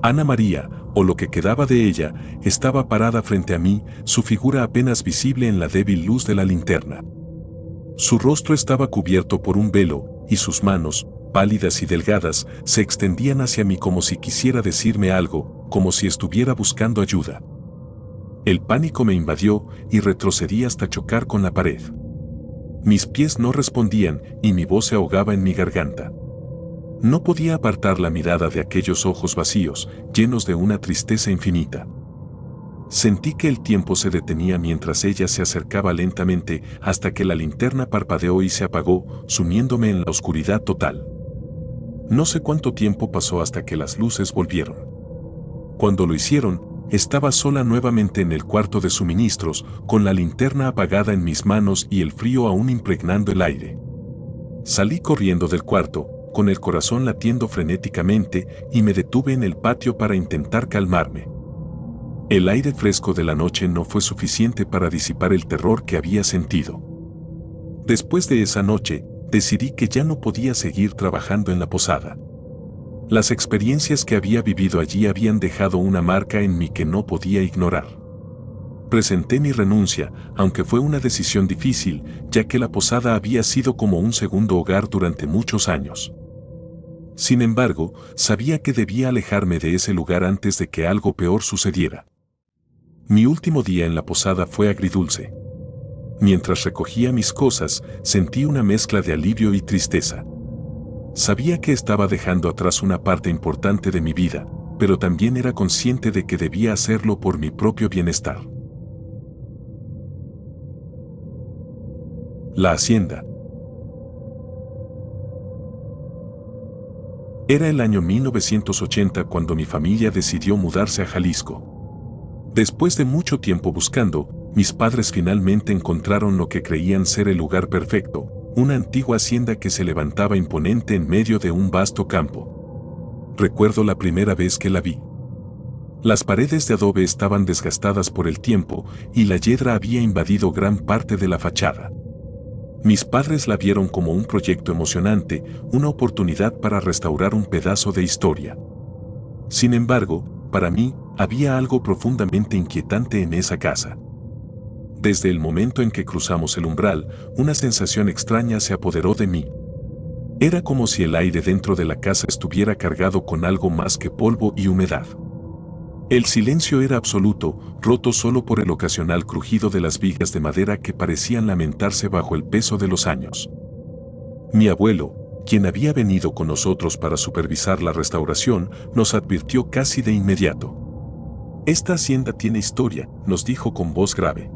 A: Ana María, o lo que quedaba de ella, estaba parada frente a mí, su figura apenas visible en la débil luz de la linterna. Su rostro estaba cubierto por un velo, y sus manos, pálidas y delgadas, se extendían hacia mí como si quisiera decirme algo, como si estuviera buscando ayuda. El pánico me invadió y retrocedí hasta chocar con la pared. Mis pies no respondían y mi voz se ahogaba en mi garganta. No podía apartar la mirada de aquellos ojos vacíos, llenos de una tristeza infinita. Sentí que el tiempo se detenía mientras ella se acercaba lentamente hasta que la linterna parpadeó y se apagó, sumiéndome en la oscuridad total. No sé cuánto tiempo pasó hasta que las luces volvieron. Cuando lo hicieron, estaba sola nuevamente en el cuarto de suministros, con la linterna apagada en mis manos y el frío aún impregnando el aire. Salí corriendo del cuarto, con el corazón latiendo frenéticamente, y me detuve en el patio para intentar calmarme. El aire fresco de la noche no fue suficiente para disipar el terror que había sentido. Después de esa noche, decidí que ya no podía seguir trabajando en la posada. Las experiencias que había vivido allí habían dejado una marca en mí que no podía ignorar. Presenté mi renuncia, aunque fue una decisión difícil, ya que la posada había sido como un segundo hogar durante muchos años. Sin embargo, sabía que debía alejarme de ese lugar antes de que algo peor sucediera. Mi último día en la posada fue agridulce. Mientras recogía mis cosas, sentí una mezcla de alivio y tristeza. Sabía que estaba dejando atrás una parte importante de mi vida, pero también era consciente de que debía hacerlo por mi propio bienestar. La hacienda. Era el año 1980 cuando mi familia decidió mudarse a Jalisco. Después de mucho tiempo buscando, mis padres finalmente encontraron lo que creían ser el lugar perfecto, una antigua hacienda que se levantaba imponente en medio de un vasto campo. Recuerdo la primera vez que la vi. Las paredes de adobe estaban desgastadas por el tiempo y la hiedra había invadido gran parte de la fachada. Mis padres la vieron como un proyecto emocionante, una oportunidad para restaurar un pedazo de historia. Sin embargo, para mí, había algo profundamente inquietante en esa casa. Desde el momento en que cruzamos el umbral, una sensación extraña se apoderó de mí. Era como si el aire dentro de la casa estuviera cargado con algo más que polvo y humedad. El silencio era absoluto, roto solo por el ocasional crujido de las vigas de madera que parecían lamentarse bajo el peso de los años. Mi abuelo, quien había venido con nosotros para supervisar la restauración, nos advirtió casi de inmediato. «Esta hacienda tiene historia», nos dijo con voz grave.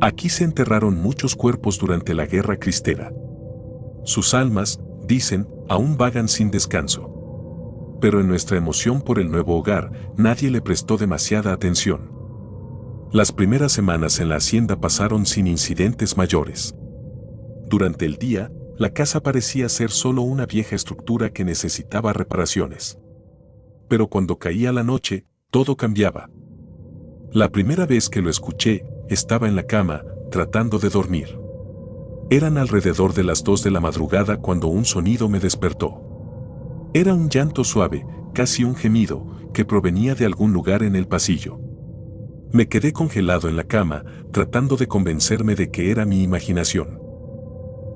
A: «Aquí se enterraron muchos cuerpos durante la Guerra Cristera. Sus almas, dicen, aún vagan sin descanso». Pero en nuestra emoción por el nuevo hogar, nadie le prestó demasiada atención. Las primeras semanas en la hacienda pasaron sin incidentes mayores. Durante el día, la casa parecía ser solo una vieja estructura que necesitaba reparaciones. Pero cuando caía la noche, todo cambiaba. La primera vez que lo escuché, estaba en la cama, tratando de dormir. Eran alrededor de las 2 de la madrugada cuando un sonido me despertó. Era un llanto suave, casi un gemido, que provenía de algún lugar en el pasillo. Me quedé congelado en la cama, tratando de convencerme de que era mi imaginación.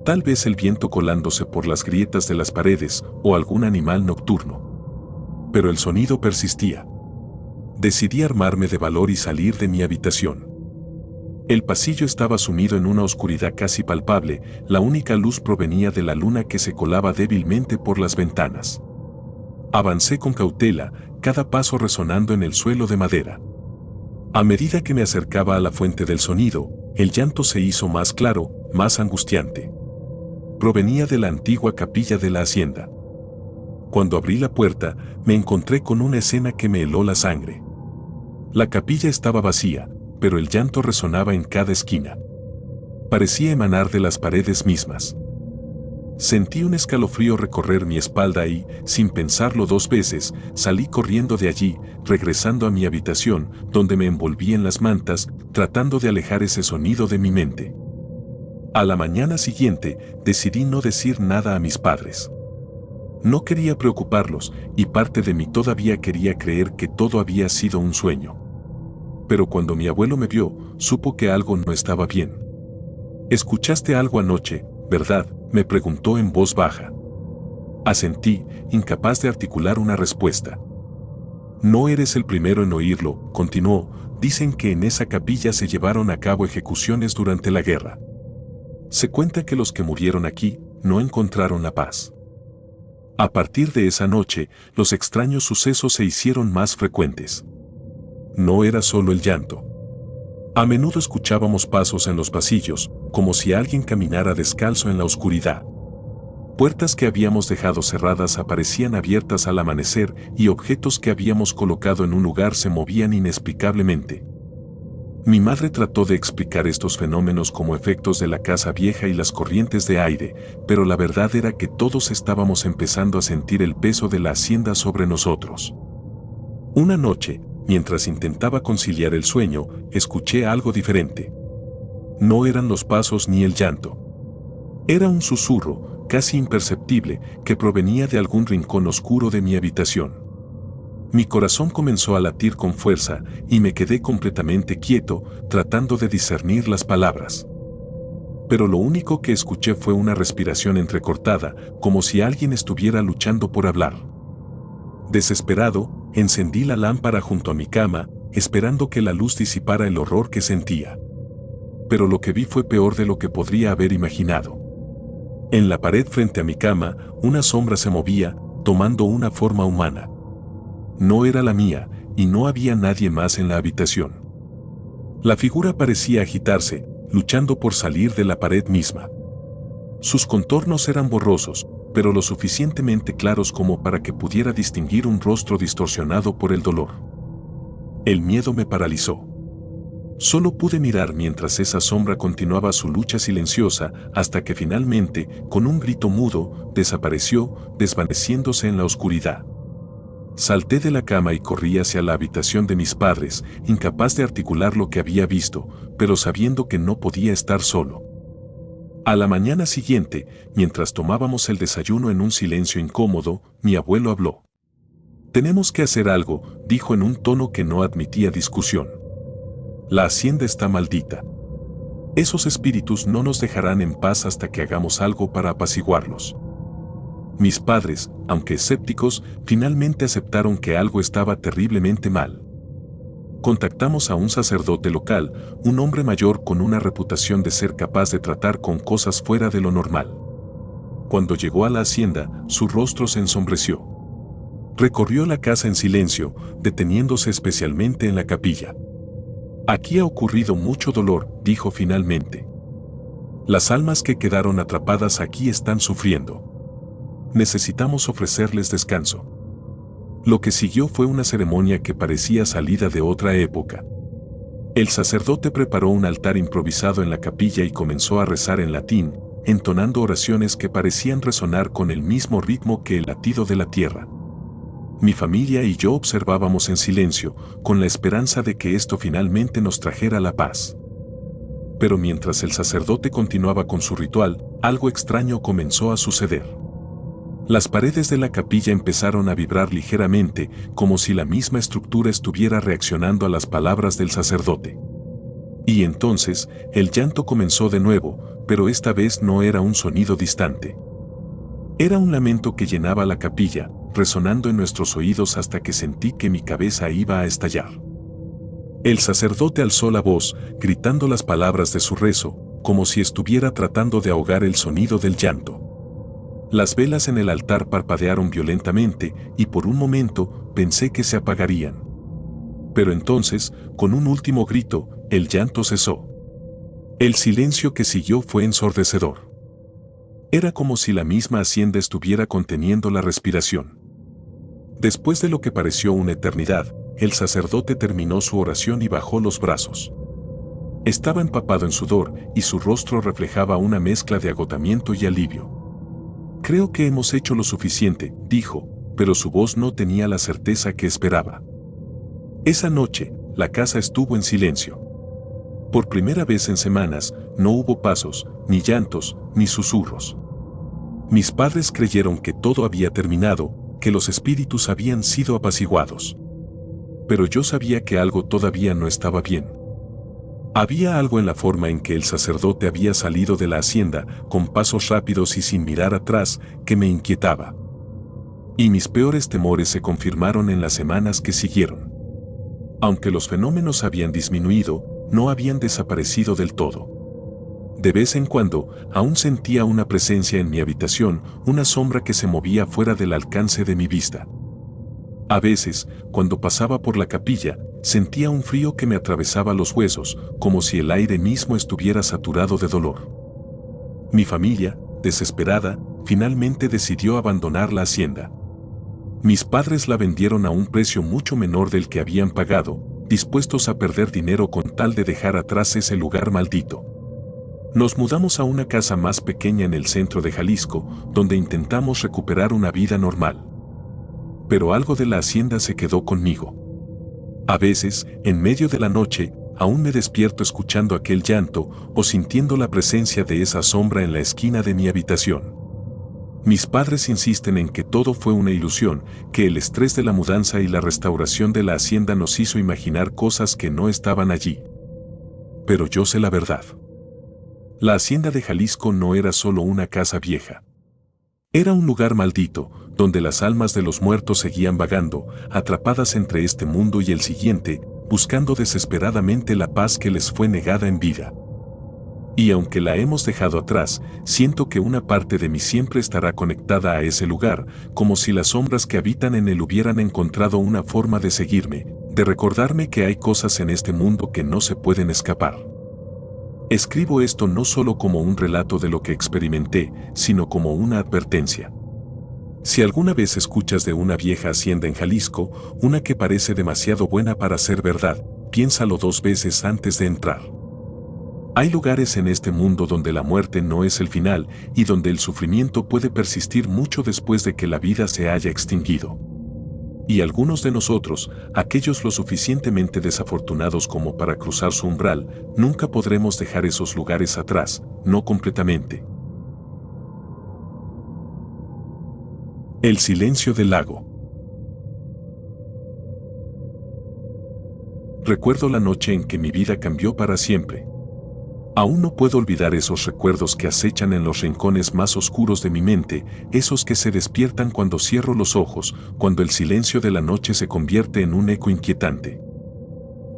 A: Tal vez el viento colándose por las grietas de las paredes o algún animal nocturno. Pero el sonido persistía. Decidí armarme de valor y salir de mi habitación. El pasillo estaba sumido en una oscuridad casi palpable, la única luz provenía de la luna que se colaba débilmente por las ventanas. Avancé con cautela, cada paso resonando en el suelo de madera. A medida que me acercaba a la fuente del sonido, el llanto se hizo más claro, más angustiante. Provenía de la antigua capilla de la hacienda. Cuando abrí la puerta, me encontré con una escena que me heló la sangre. La capilla estaba vacía, pero el llanto resonaba en cada esquina. Parecía emanar de las paredes mismas. Sentí un escalofrío recorrer mi espalda y, sin pensarlo 2 veces, salí corriendo de allí, regresando a mi habitación, donde me envolví en las mantas, tratando de alejar ese sonido de mi mente. A la mañana siguiente, decidí no decir nada a mis padres. No quería preocuparlos, y parte de mí todavía quería creer que todo había sido un sueño. Pero cuando mi abuelo me vio, supo que algo no estaba bien. «¿Escuchaste algo anoche, verdad?», me preguntó en voz baja. Asentí, incapaz de articular una respuesta. «No eres el primero en oírlo», continuó. «Dicen que en esa capilla se llevaron a cabo ejecuciones durante la guerra. Se cuenta que los que murieron aquí no encontraron la paz». A partir de esa noche, los extraños sucesos se hicieron más frecuentes. No era solo el llanto. A menudo escuchábamos pasos en los pasillos, como si alguien caminara descalzo en la oscuridad. Puertas que habíamos dejado cerradas aparecían abiertas al amanecer y objetos que habíamos colocado en un lugar se movían inexplicablemente. Mi madre trató de explicar estos fenómenos como efectos de la casa vieja y las corrientes de aire, pero la verdad era que todos estábamos empezando a sentir el peso de la hacienda sobre nosotros. Una noche, mientras intentaba conciliar el sueño, escuché algo diferente. No eran los pasos ni el llanto. Era un susurro, casi imperceptible, que provenía de algún rincón oscuro de mi habitación. Mi corazón comenzó a latir con fuerza y me quedé completamente quieto, tratando de discernir las palabras. Pero lo único que escuché fue una respiración entrecortada, como si alguien estuviera luchando por hablar. Desesperado, encendí la lámpara junto a mi cama, esperando que la luz disipara el horror que sentía. Pero lo que vi fue peor de lo que podría haber imaginado. En la pared frente a mi cama, una sombra se movía, tomando una forma humana. No era la mía, y no había nadie más en la habitación. La figura parecía agitarse, luchando por salir de la pared misma. Sus contornos eran borrosos, pero lo suficientemente claros como para que pudiera distinguir un rostro distorsionado por el dolor. El miedo me paralizó. Solo pude mirar mientras esa sombra continuaba su lucha silenciosa hasta que finalmente, con un grito mudo, desapareció, desvaneciéndose en la oscuridad. Salté de la cama y corrí hacia la habitación de mis padres, incapaz de articular lo que había visto, pero sabiendo que no podía estar solo. A la mañana siguiente, mientras tomábamos el desayuno en un silencio incómodo, mi abuelo habló. «Tenemos que hacer algo», dijo en un tono que no admitía discusión. «La hacienda está maldita. Esos espíritus no nos dejarán en paz hasta que hagamos algo para apaciguarlos». Mis padres, aunque escépticos, finalmente aceptaron que algo estaba terriblemente mal. Contactamos a un sacerdote local, un hombre mayor con una reputación de ser capaz de tratar con cosas fuera de lo normal. Cuando llegó a la hacienda, su rostro se ensombreció. Recorrió la casa en silencio, deteniéndose especialmente en la capilla. «Aquí ha ocurrido mucho dolor», dijo finalmente. «Las almas que quedaron atrapadas aquí están sufriendo. Necesitamos ofrecerles descanso». Lo que siguió fue una ceremonia que parecía salida de otra época. El sacerdote preparó un altar improvisado en la capilla y comenzó a rezar en latín, entonando oraciones que parecían resonar con el mismo ritmo que el latido de la tierra. Mi familia y yo observábamos en silencio, con la esperanza de que esto finalmente nos trajera la paz. Pero mientras el sacerdote continuaba con su ritual, algo extraño comenzó a suceder. Las paredes de la capilla empezaron a vibrar ligeramente, como si la misma estructura estuviera reaccionando a las palabras del sacerdote. Y entonces, el llanto comenzó de nuevo, pero esta vez no era un sonido distante. Era un lamento que llenaba la capilla, resonando en nuestros oídos hasta que sentí que mi cabeza iba a estallar. El sacerdote alzó la voz, gritando las palabras de su rezo, como si estuviera tratando de ahogar el sonido del llanto. Las velas en el altar parpadearon violentamente y por un momento pensé que se apagarían. Pero entonces, con un último grito, el llanto cesó. El silencio que siguió fue ensordecedor. Era como si la misma hacienda estuviera conteniendo la respiración. Después de lo que pareció una eternidad, el sacerdote terminó su oración y bajó los brazos. Estaba empapado en sudor y su rostro reflejaba una mezcla de agotamiento y alivio. «Creo que hemos hecho lo suficiente», dijo, pero su voz no tenía la certeza que esperaba. Esa noche, la casa estuvo en silencio. Por primera vez en semanas, no hubo pasos, ni llantos, ni susurros. Mis padres creyeron que todo había terminado, que los espíritus habían sido apaciguados. Pero yo sabía que algo todavía no estaba bien. Había algo en la forma en que el sacerdote había salido de la hacienda, con pasos rápidos y sin mirar atrás, que me inquietaba. Y mis peores temores se confirmaron en las semanas que siguieron. Aunque los fenómenos habían disminuido, no habían desaparecido del todo. De vez en cuando, aún sentía una presencia en mi habitación, una sombra que se movía fuera del alcance de mi vista. A veces, cuando pasaba por la capilla, sentía un frío que me atravesaba los huesos, como si el aire mismo estuviera saturado de dolor. Mi familia, desesperada, finalmente decidió abandonar la hacienda. Mis padres la vendieron a un precio mucho menor del que habían pagado, dispuestos a perder dinero con tal de dejar atrás ese lugar maldito. Nos mudamos a una casa más pequeña en el centro de Jalisco, donde intentamos recuperar una vida normal. Pero algo de la hacienda se quedó conmigo. A veces, en medio de la noche, aún me despierto escuchando aquel llanto o sintiendo la presencia de esa sombra en la esquina de mi habitación. Mis padres insisten en que todo fue una ilusión, que el estrés de la mudanza y la restauración de la hacienda nos hizo imaginar cosas que no estaban allí. Pero yo sé la verdad. La hacienda de Jalisco no era solo una casa vieja. Era un lugar maldito, donde las almas de los muertos seguían vagando, atrapadas entre este mundo y el siguiente, buscando desesperadamente la paz que les fue negada en vida. Y aunque la hemos dejado atrás, siento que una parte de mí siempre estará conectada a ese lugar, como si las sombras que habitan en él hubieran encontrado una forma de seguirme, de recordarme que hay cosas en este mundo que no se pueden escapar. Escribo esto no solo como un relato de lo que experimenté, sino como una advertencia. Si alguna vez escuchas de una vieja hacienda en Jalisco, una que parece demasiado buena para ser verdad, piénsalo 2 veces antes de entrar. Hay lugares en este mundo donde la muerte no es el final y donde el sufrimiento puede persistir mucho después de que la vida se haya extinguido. Y algunos de nosotros, aquellos lo suficientemente desafortunados como para cruzar su umbral, nunca podremos dejar esos lugares atrás, no completamente. El silencio del lago. Recuerdo la noche en que mi vida cambió para siempre. Aún no puedo olvidar esos recuerdos que acechan en los rincones más oscuros de mi mente, esos que se despiertan cuando cierro los ojos, cuando el silencio de la noche se convierte en un eco inquietante.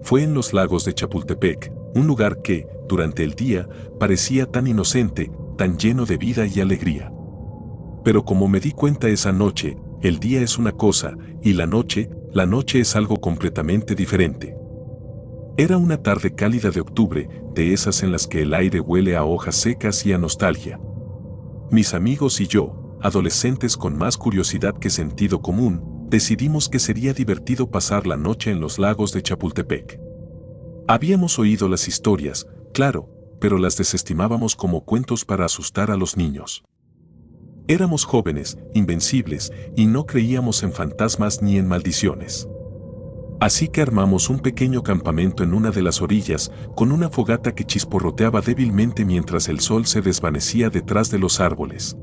A: Fue en los lagos de Chapultepec, un lugar que, durante el día, parecía tan inocente, tan lleno de vida y alegría. Pero como me di cuenta esa noche, el día es una cosa, y la noche es algo completamente diferente. Era una tarde cálida de octubre, de esas en las que el aire huele a hojas secas y a nostalgia. Mis amigos y yo, adolescentes con más curiosidad que sentido común, decidimos que sería divertido pasar la noche en los lagos de Chapultepec. Habíamos oído las historias, claro, pero las desestimábamos como cuentos para asustar a los niños. Éramos jóvenes, invencibles, y no creíamos en fantasmas ni en maldiciones. Así que armamos un pequeño campamento en una de las orillas, con una fogata que chisporroteaba débilmente mientras el sol se desvanecía detrás de los árboles.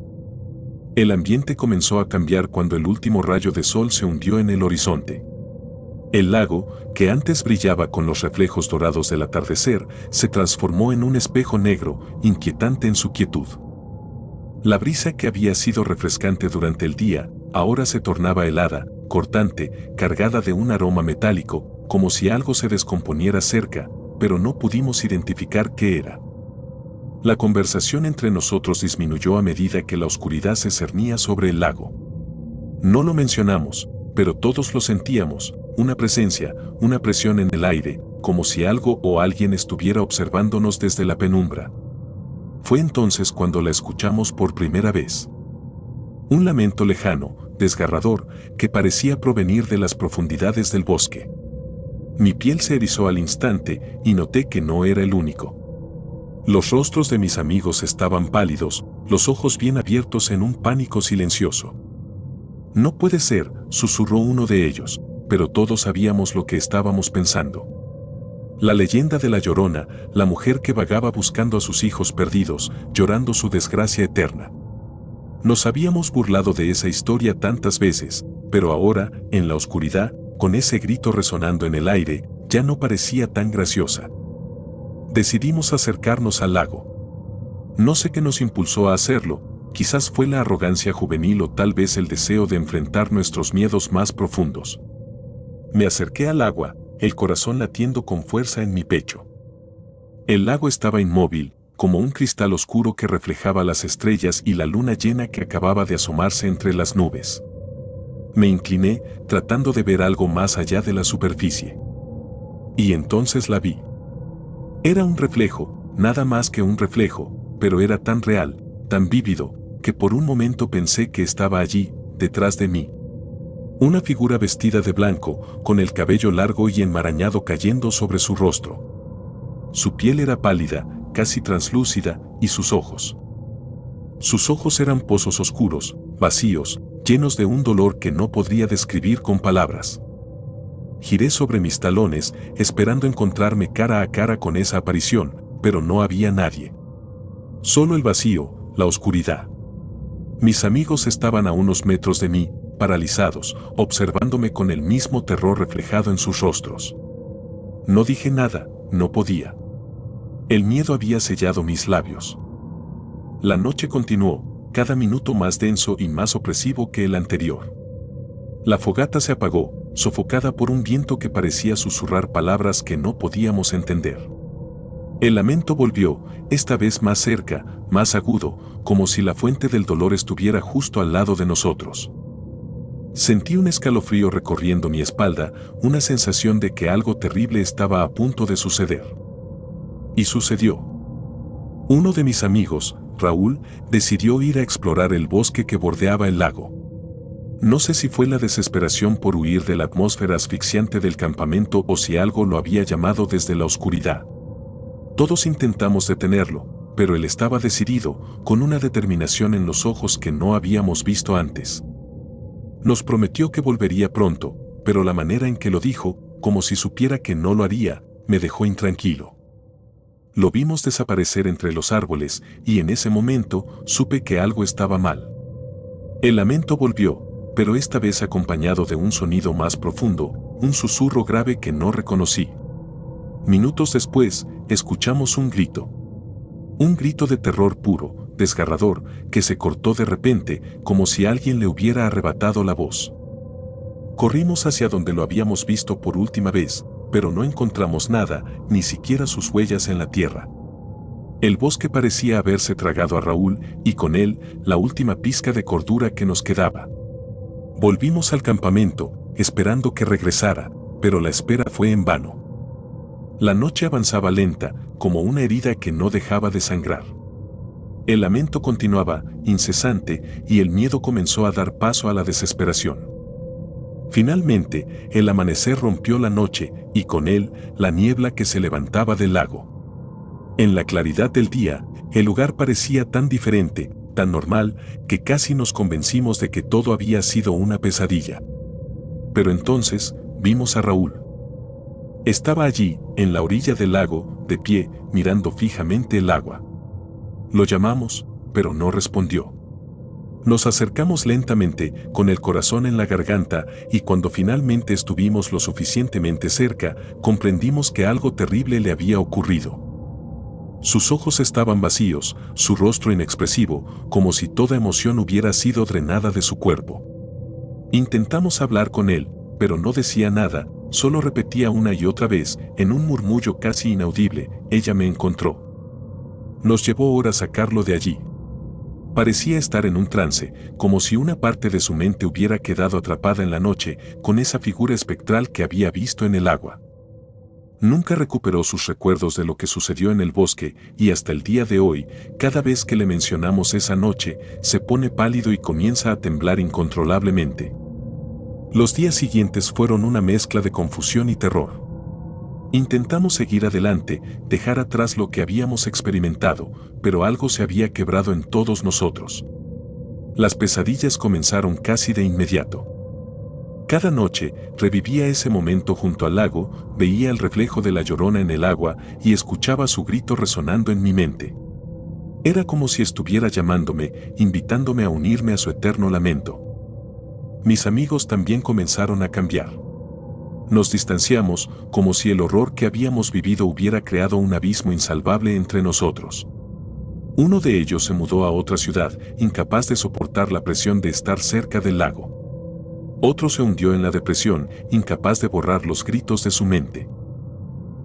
A: El ambiente comenzó a cambiar cuando el último rayo de sol se hundió en el horizonte. El lago, que antes brillaba con los reflejos dorados del atardecer, se transformó en un espejo negro, inquietante en su quietud. La brisa que había sido refrescante durante el día, ahora se tornaba helada, cortante, cargada de un aroma metálico, como si algo se descomponiera cerca, pero no pudimos identificar qué era. La conversación entre nosotros disminuyó a medida que la oscuridad se cernía sobre el lago. No lo mencionamos, pero todos lo sentíamos, una presencia, una presión en el aire, como si algo o alguien estuviera observándonos desde la penumbra. Fue entonces cuando la escuchamos por primera vez. Un lamento lejano, desgarrador, que parecía provenir de las profundidades del bosque. Mi piel se erizó al instante y noté que no era el único. Los rostros de mis amigos estaban pálidos, los ojos bien abiertos en un pánico silencioso. No puede ser, susurró uno de ellos, pero todos sabíamos lo que estábamos pensando. La leyenda de la Llorona, la mujer que vagaba buscando a sus hijos perdidos, llorando su desgracia eterna. Nos habíamos burlado de esa historia tantas veces, pero ahora, en la oscuridad, con ese grito resonando en el aire, ya no parecía tan graciosa. Decidimos acercarnos al lago. No sé qué nos impulsó a hacerlo, quizás fue la arrogancia juvenil o tal vez el deseo de enfrentar nuestros miedos más profundos. Me acerqué al agua, el corazón latiendo con fuerza en mi pecho. El lago estaba inmóvil, como un cristal oscuro que reflejaba las estrellas y la luna llena que acababa de asomarse entre las nubes. Me incliné, tratando de ver algo más allá de la superficie. Y entonces la vi. Era un reflejo, nada más que un reflejo, pero era tan real, tan vívido, que por un momento pensé que estaba allí, detrás de mí. Una figura vestida de blanco, con el cabello largo y enmarañado cayendo sobre su rostro. Su piel era pálida, casi translúcida, y sus ojos. Sus ojos eran pozos oscuros, vacíos, llenos de un dolor que no podría describir con palabras. Giré sobre mis talones, esperando encontrarme cara a cara con esa aparición, pero no había nadie. Solo el vacío, la oscuridad. Mis amigos estaban a unos metros de mí, paralizados, observándome con el mismo terror reflejado en sus rostros. No dije nada, no podía. El miedo había sellado mis labios. La noche continuó, cada minuto más denso y más opresivo que el anterior. La fogata se apagó, sofocada por un viento que parecía susurrar palabras que no podíamos entender. El lamento volvió, esta vez más cerca, más agudo, como si la fuente del dolor estuviera justo al lado de nosotros. Sentí un escalofrío recorriendo mi espalda, una sensación de que algo terrible estaba a punto de suceder. Y sucedió. Uno de mis amigos, Raúl, decidió ir a explorar el bosque que bordeaba el lago. No sé si fue la desesperación por huir de la atmósfera asfixiante del campamento o si algo lo había llamado desde la oscuridad. Todos intentamos detenerlo, pero él estaba decidido, con una determinación en los ojos que no habíamos visto antes. Nos prometió que volvería pronto, pero la manera en que lo dijo, como si supiera que no lo haría, me dejó intranquilo. Lo vimos desaparecer entre los árboles y en ese momento supe que algo estaba mal. El lamento volvió, pero esta vez acompañado de un sonido más profundo, un susurro grave que no reconocí. Minutos después, escuchamos un grito. Un grito de terror puro, desgarrador, que se cortó de repente, como si alguien le hubiera arrebatado la voz. Corrimos hacia donde lo habíamos visto por última vez, pero no encontramos nada, ni siquiera sus huellas en la tierra. El bosque parecía haberse tragado a Raúl, y con él, la última pizca de cordura que nos quedaba. Volvimos al campamento, esperando que regresara, pero la espera fue en vano. La noche avanzaba lenta, como una herida que no dejaba de sangrar. El lamento continuaba, incesante, y el miedo comenzó a dar paso a la desesperación. Finalmente, el amanecer rompió la noche, y con él, la niebla que se levantaba del lago. En la claridad del día, el lugar parecía tan diferente, tan normal, que casi nos convencimos de que todo había sido una pesadilla. Pero entonces, vimos a Raúl. Estaba allí, en la orilla del lago, de pie, mirando fijamente el agua. Lo llamamos, pero no respondió. Nos acercamos lentamente, con el corazón en la garganta, y cuando finalmente estuvimos lo suficientemente cerca, comprendimos que algo terrible le había ocurrido. Sus ojos estaban vacíos, su rostro inexpresivo, como si toda emoción hubiera sido drenada de su cuerpo. Intentamos hablar con él, pero no decía nada, solo repetía una y otra vez, en un murmullo casi inaudible, «Ella me encontró». Nos llevó horas sacarlo de allí. Parecía estar en un trance, como si una parte de su mente hubiera quedado atrapada en la noche, con esa figura espectral que había visto en el agua. Nunca recuperó sus recuerdos de lo que sucedió en el bosque, y hasta el día de hoy, cada vez que le mencionamos esa noche, se pone pálido y comienza a temblar incontrolablemente. Los días siguientes fueron una mezcla de confusión y terror. Intentamos seguir adelante, dejar atrás lo que habíamos experimentado, pero algo se había quebrado en todos nosotros. Las pesadillas comenzaron casi de inmediato. Cada noche, revivía ese momento junto al lago, veía el reflejo de la Llorona en el agua y escuchaba su grito resonando en mi mente. Era como si estuviera llamándome, invitándome a unirme a su eterno lamento. Mis amigos también comenzaron a cambiar. Nos distanciamos, como si el horror que habíamos vivido hubiera creado un abismo insalvable entre nosotros. Uno de ellos se mudó a otra ciudad, incapaz de soportar la presión de estar cerca del lago. Otro se hundió en la depresión, incapaz de borrar los gritos de su mente.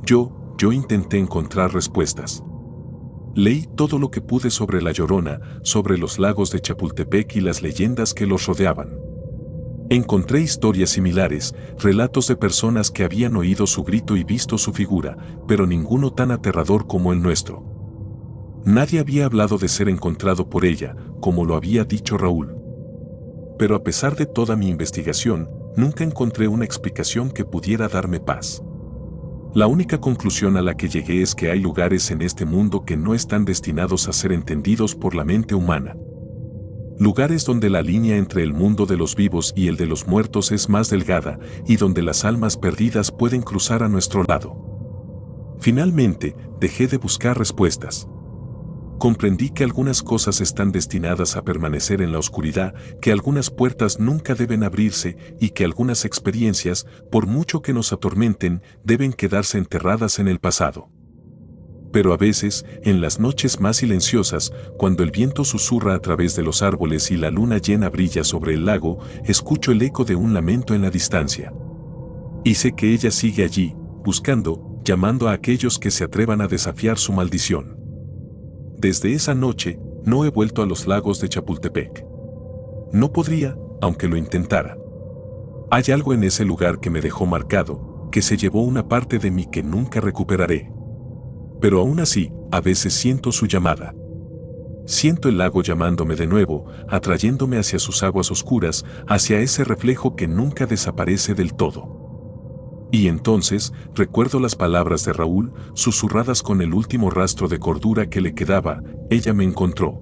A: Yo intenté encontrar respuestas. Leí todo lo que pude sobre la Llorona, sobre los lagos de Chapultepec y las leyendas que los rodeaban. Encontré historias similares, relatos de personas que habían oído su grito y visto su figura, pero ninguno tan aterrador como el nuestro. Nadie había hablado de ser encontrado por ella, como lo había dicho Raúl. Pero a pesar de toda mi investigación, nunca encontré una explicación que pudiera darme paz. La única conclusión a la que llegué es que hay lugares en este mundo que no están destinados a ser entendidos por la mente humana. Lugares donde la línea entre el mundo de los vivos y el de los muertos es más delgada y donde las almas perdidas pueden cruzar a nuestro lado. Finalmente, dejé de buscar respuestas. Comprendí que algunas cosas están destinadas a permanecer en la oscuridad, que algunas puertas nunca deben abrirse y que algunas experiencias, por mucho que nos atormenten, deben quedarse enterradas en el pasado. Pero a veces, en las noches más silenciosas, cuando el viento susurra a través de los árboles y la luna llena brilla sobre el lago, escucho el eco de un lamento en la distancia. Y sé que ella sigue allí, buscando, llamando a aquellos que se atrevan a desafiar su maldición. Desde esa noche, no he vuelto a los lagos de Chapultepec. No podría, aunque lo intentara. Hay algo en ese lugar que me dejó marcado, que se llevó una parte de mí que nunca recuperaré. Pero aún así, a veces siento su llamada. Siento el lago llamándome de nuevo, atrayéndome hacia sus aguas oscuras, hacia ese reflejo que nunca desaparece del todo. Y entonces recuerdo las palabras de Raúl, susurradas con el último rastro de cordura que le quedaba: ella me encontró.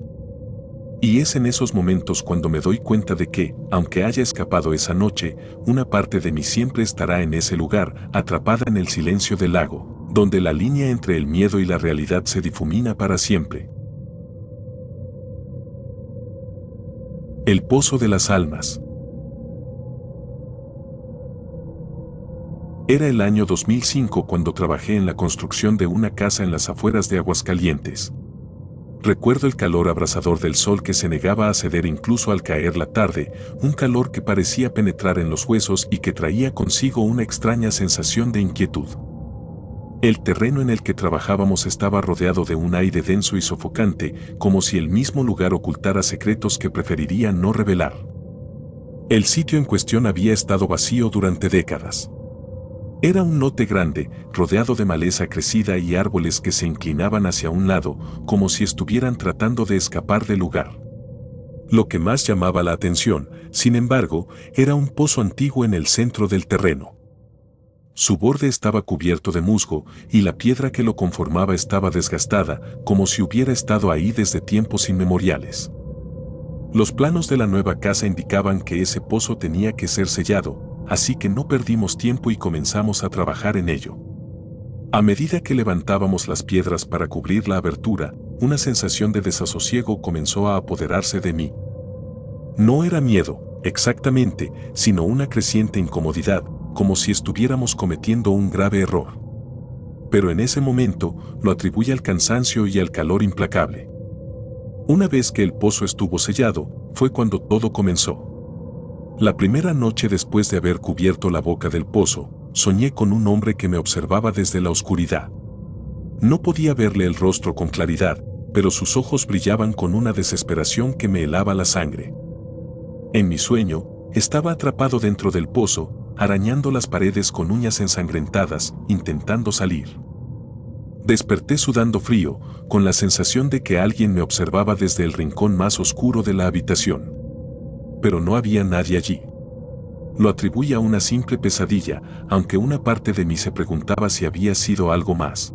A: Y es en esos momentos cuando me doy cuenta de que, aunque haya escapado esa noche, una parte de mí siempre estará en ese lugar, atrapada en el silencio del lago, donde la línea entre el miedo y la realidad se difumina para siempre. El Pozo de las Almas. Era el año 2005 cuando trabajé en la construcción de una casa en las afueras de Aguascalientes. Recuerdo el calor abrasador del sol que se negaba a ceder incluso al caer la tarde, un calor que parecía penetrar en los huesos y que traía consigo una extraña sensación de inquietud. El terreno en el que trabajábamos estaba rodeado de un aire denso y sofocante, como si el mismo lugar ocultara secretos que preferiría no revelar. El sitio en cuestión había estado vacío durante décadas. Era un lote grande, rodeado de maleza crecida y árboles que se inclinaban hacia un lado, como si estuvieran tratando de escapar del lugar. Lo que más llamaba la atención, sin embargo, era un pozo antiguo en el centro del terreno. Su borde estaba cubierto de musgo y la piedra que lo conformaba estaba desgastada, como si hubiera estado ahí desde tiempos inmemoriales. Los planos de la nueva casa indicaban que ese pozo tenía que ser sellado, así que no perdimos tiempo y comenzamos a trabajar en ello. A medida que levantábamos las piedras para cubrir la abertura, una sensación de desasosiego comenzó a apoderarse de mí. No era miedo, exactamente, sino una creciente incomodidad, como si estuviéramos cometiendo un grave error. Pero en ese momento lo atribuí al cansancio y al calor implacable. Una vez que el pozo estuvo sellado, fue cuando todo comenzó. La primera noche después de haber cubierto la boca del pozo, soñé con un hombre que me observaba desde la oscuridad. No podía verle el rostro con claridad, pero sus ojos brillaban con una desesperación que me helaba la sangre. En mi sueño, estaba atrapado dentro del pozo, arañando las paredes con uñas ensangrentadas, intentando salir. Desperté sudando frío, con la sensación de que alguien me observaba desde el rincón más oscuro de la habitación. Pero no había nadie allí. Lo atribuí a una simple pesadilla, aunque una parte de mí se preguntaba si había sido algo más.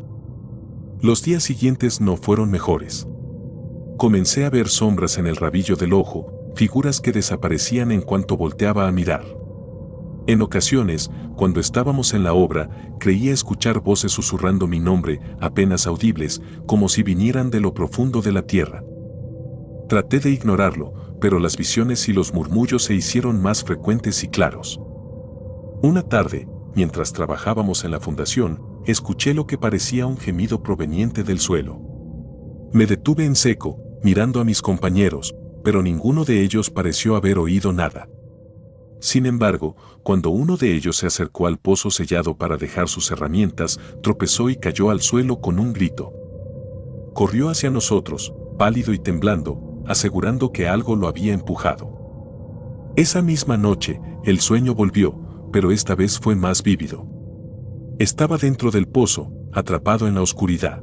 A: Los días siguientes no fueron mejores. Comencé a ver sombras en el rabillo del ojo, figuras que desaparecían en cuanto volteaba a mirar. En ocasiones, cuando estábamos en la obra, creía escuchar voces susurrando mi nombre, apenas audibles, como si vinieran de lo profundo de la tierra. Traté de ignorarlo, pero las visiones y los murmullos se hicieron más frecuentes y claros. Una tarde, mientras trabajábamos en la fundación, escuché lo que parecía un gemido proveniente del suelo. Me detuve en seco, mirando a mis compañeros, pero ninguno de ellos pareció haber oído nada. Sin embargo, cuando uno de ellos se acercó al pozo sellado para dejar sus herramientas, tropezó y cayó al suelo con un grito. Corrió hacia nosotros, pálido y temblando, asegurando que algo lo había empujado. Esa misma noche, el sueño volvió, pero esta vez fue más vívido. Estaba dentro del pozo, atrapado en la oscuridad.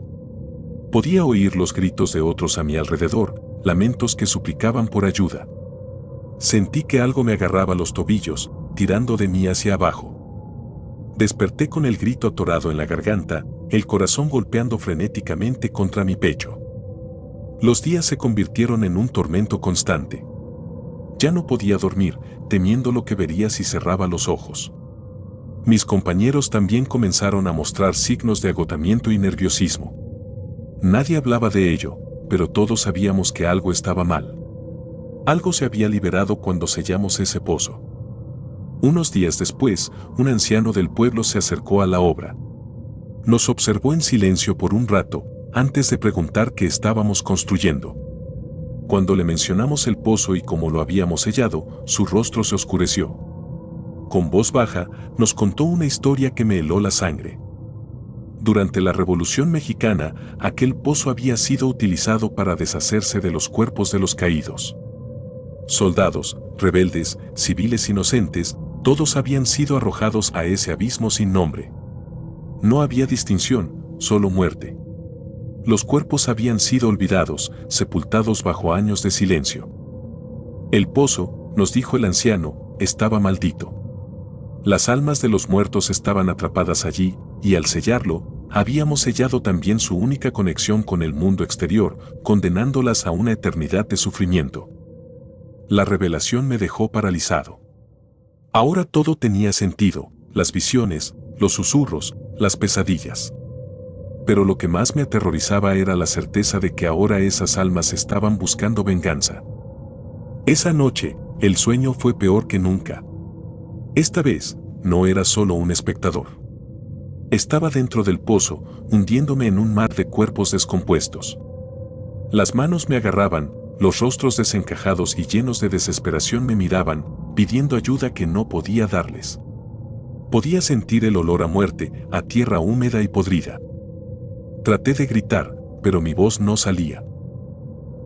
A: Podía oír los gritos de otros a mi alrededor, lamentos que suplicaban por ayuda. Sentí que algo me agarraba los tobillos, tirando de mí hacia abajo. Desperté con el grito atorado en la garganta, el corazón golpeando frenéticamente contra mi pecho. Los días se convirtieron en un tormento constante. Ya no podía dormir, temiendo lo que vería si cerraba los ojos. Mis compañeros también comenzaron a mostrar signos de agotamiento y nerviosismo. Nadie hablaba de ello, pero todos sabíamos que algo estaba mal. Algo se había liberado cuando sellamos ese pozo. Unos días después, un anciano del pueblo se acercó a la obra. Nos observó en silencio por un rato, antes de preguntar qué estábamos construyendo. Cuando le mencionamos el pozo y cómo lo habíamos sellado, su rostro se oscureció. Con voz baja, nos contó una historia que me heló la sangre. Durante la Revolución Mexicana, aquel pozo había sido utilizado para deshacerse de los cuerpos de los caídos. Soldados, rebeldes, civiles inocentes, todos habían sido arrojados a ese abismo sin nombre. No había distinción, solo muerte. Los cuerpos habían sido olvidados, sepultados bajo años de silencio. El pozo, nos dijo el anciano, estaba maldito. Las almas de los muertos estaban atrapadas allí, y al sellarlo, habíamos sellado también su única conexión con el mundo exterior, condenándolas a una eternidad de sufrimiento. La revelación me dejó paralizado. Ahora todo tenía sentido, las visiones, los susurros, las pesadillas. Pero lo que más me aterrorizaba era la certeza de que ahora esas almas estaban buscando venganza. Esa noche, el sueño fue peor que nunca. Esta vez, no era solo un espectador. Estaba dentro del pozo, hundiéndome en un mar de cuerpos descompuestos. Las manos me agarraban, los rostros desencajados y llenos de desesperación me miraban, pidiendo ayuda que no podía darles. Podía sentir el olor a muerte, a tierra húmeda y podrida. Traté de gritar, pero mi voz no salía.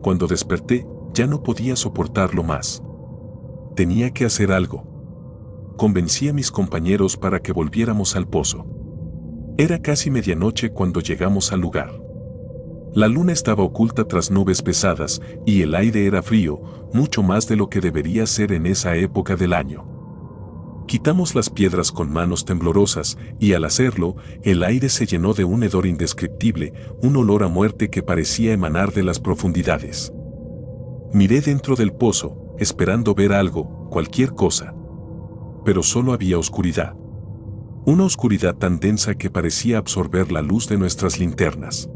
A: Cuando desperté, ya no podía soportarlo más. Tenía que hacer algo. Convencí a mis compañeros para que volviéramos al pozo. Era casi medianoche cuando llegamos al lugar. La luna estaba oculta tras nubes pesadas y el aire era frío, mucho más de lo que debería ser en esa época del año. Quitamos las piedras con manos temblorosas y al hacerlo, el aire se llenó de un hedor indescriptible, un olor a muerte que parecía emanar de las profundidades. Miré dentro del pozo, esperando ver algo, cualquier cosa. Pero solo había oscuridad. Una oscuridad tan densa que parecía absorber la luz de nuestras linternas.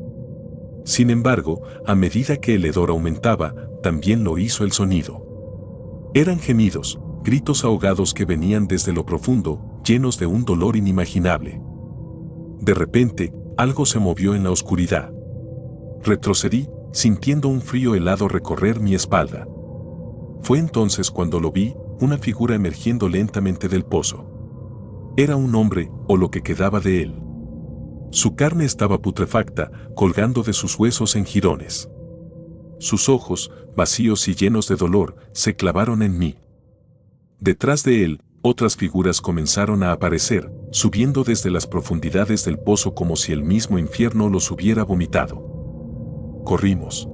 A: Sin embargo, a medida que el hedor aumentaba, también lo hizo el sonido. Eran gemidos, gritos ahogados que venían desde lo profundo, llenos de un dolor inimaginable. De repente, algo se movió en la oscuridad. Retrocedí, sintiendo un frío helado recorrer mi espalda. Fue entonces cuando lo vi, una figura emergiendo lentamente del pozo. Era un hombre, o lo que quedaba de él. Su carne estaba putrefacta, colgando de sus huesos en jirones. Sus ojos, vacíos y llenos de dolor, se clavaron en mí. Detrás de él, otras figuras comenzaron a aparecer, subiendo desde las profundidades del pozo como si el mismo infierno los hubiera vomitado. Corrimos.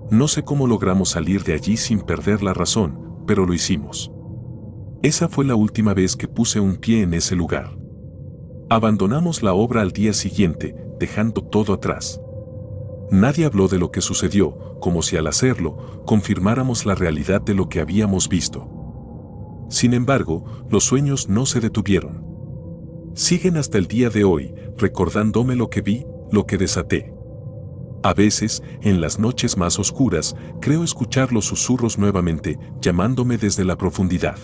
A: No sé cómo logramos salir de allí sin perder la razón, pero lo hicimos. Esa fue la última vez que puse un pie en ese lugar. Abandonamos la obra al día siguiente, dejando todo atrás. Nadie habló de lo que sucedió, como si al hacerlo, confirmáramos la realidad de lo que habíamos visto. Sin embargo, los sueños no se detuvieron. Siguen hasta el día de hoy, recordándome lo que vi, lo que desaté. A veces, en las noches más oscuras, creo escuchar los susurros nuevamente, llamándome desde la profundidad.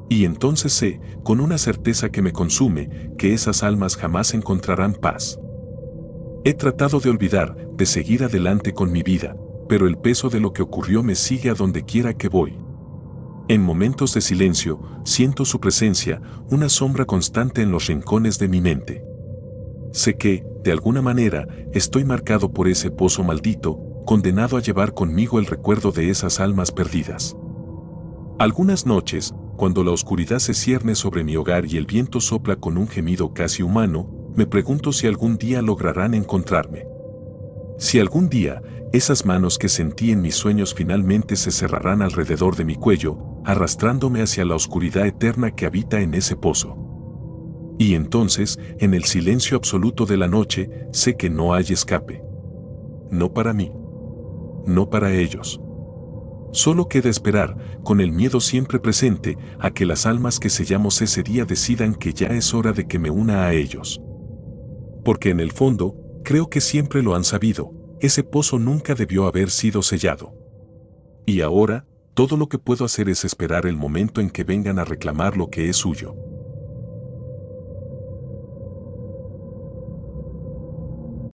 A: Y entonces sé, con una certeza que me consume, que esas almas jamás encontrarán paz. He tratado de olvidar, de seguir adelante con mi vida, pero el peso de lo que ocurrió me sigue a donde quiera que voy. En momentos de silencio, siento su presencia, una sombra constante en los rincones de mi mente. Sé que, de alguna manera, estoy marcado por ese pozo maldito, condenado a llevar conmigo el recuerdo de esas almas perdidas. Algunas noches, cuando la oscuridad se cierne sobre mi hogar y el viento sopla con un gemido casi humano, me pregunto si algún día lograrán encontrarme. Si algún día, esas manos que sentí en mis sueños finalmente se cerrarán alrededor de mi cuello, arrastrándome hacia la oscuridad eterna que habita en ese pozo. Y entonces, en el silencio absoluto de la noche, sé que no hay escape. No para mí. No para ellos. Solo queda esperar, con el miedo siempre presente, a que las almas que sellamos ese día decidan que ya es hora de que me una a ellos. Porque en el fondo, creo que siempre lo han sabido, ese pozo nunca debió haber sido sellado. Y ahora, todo lo que puedo hacer es esperar el momento en que vengan a reclamar lo que es suyo.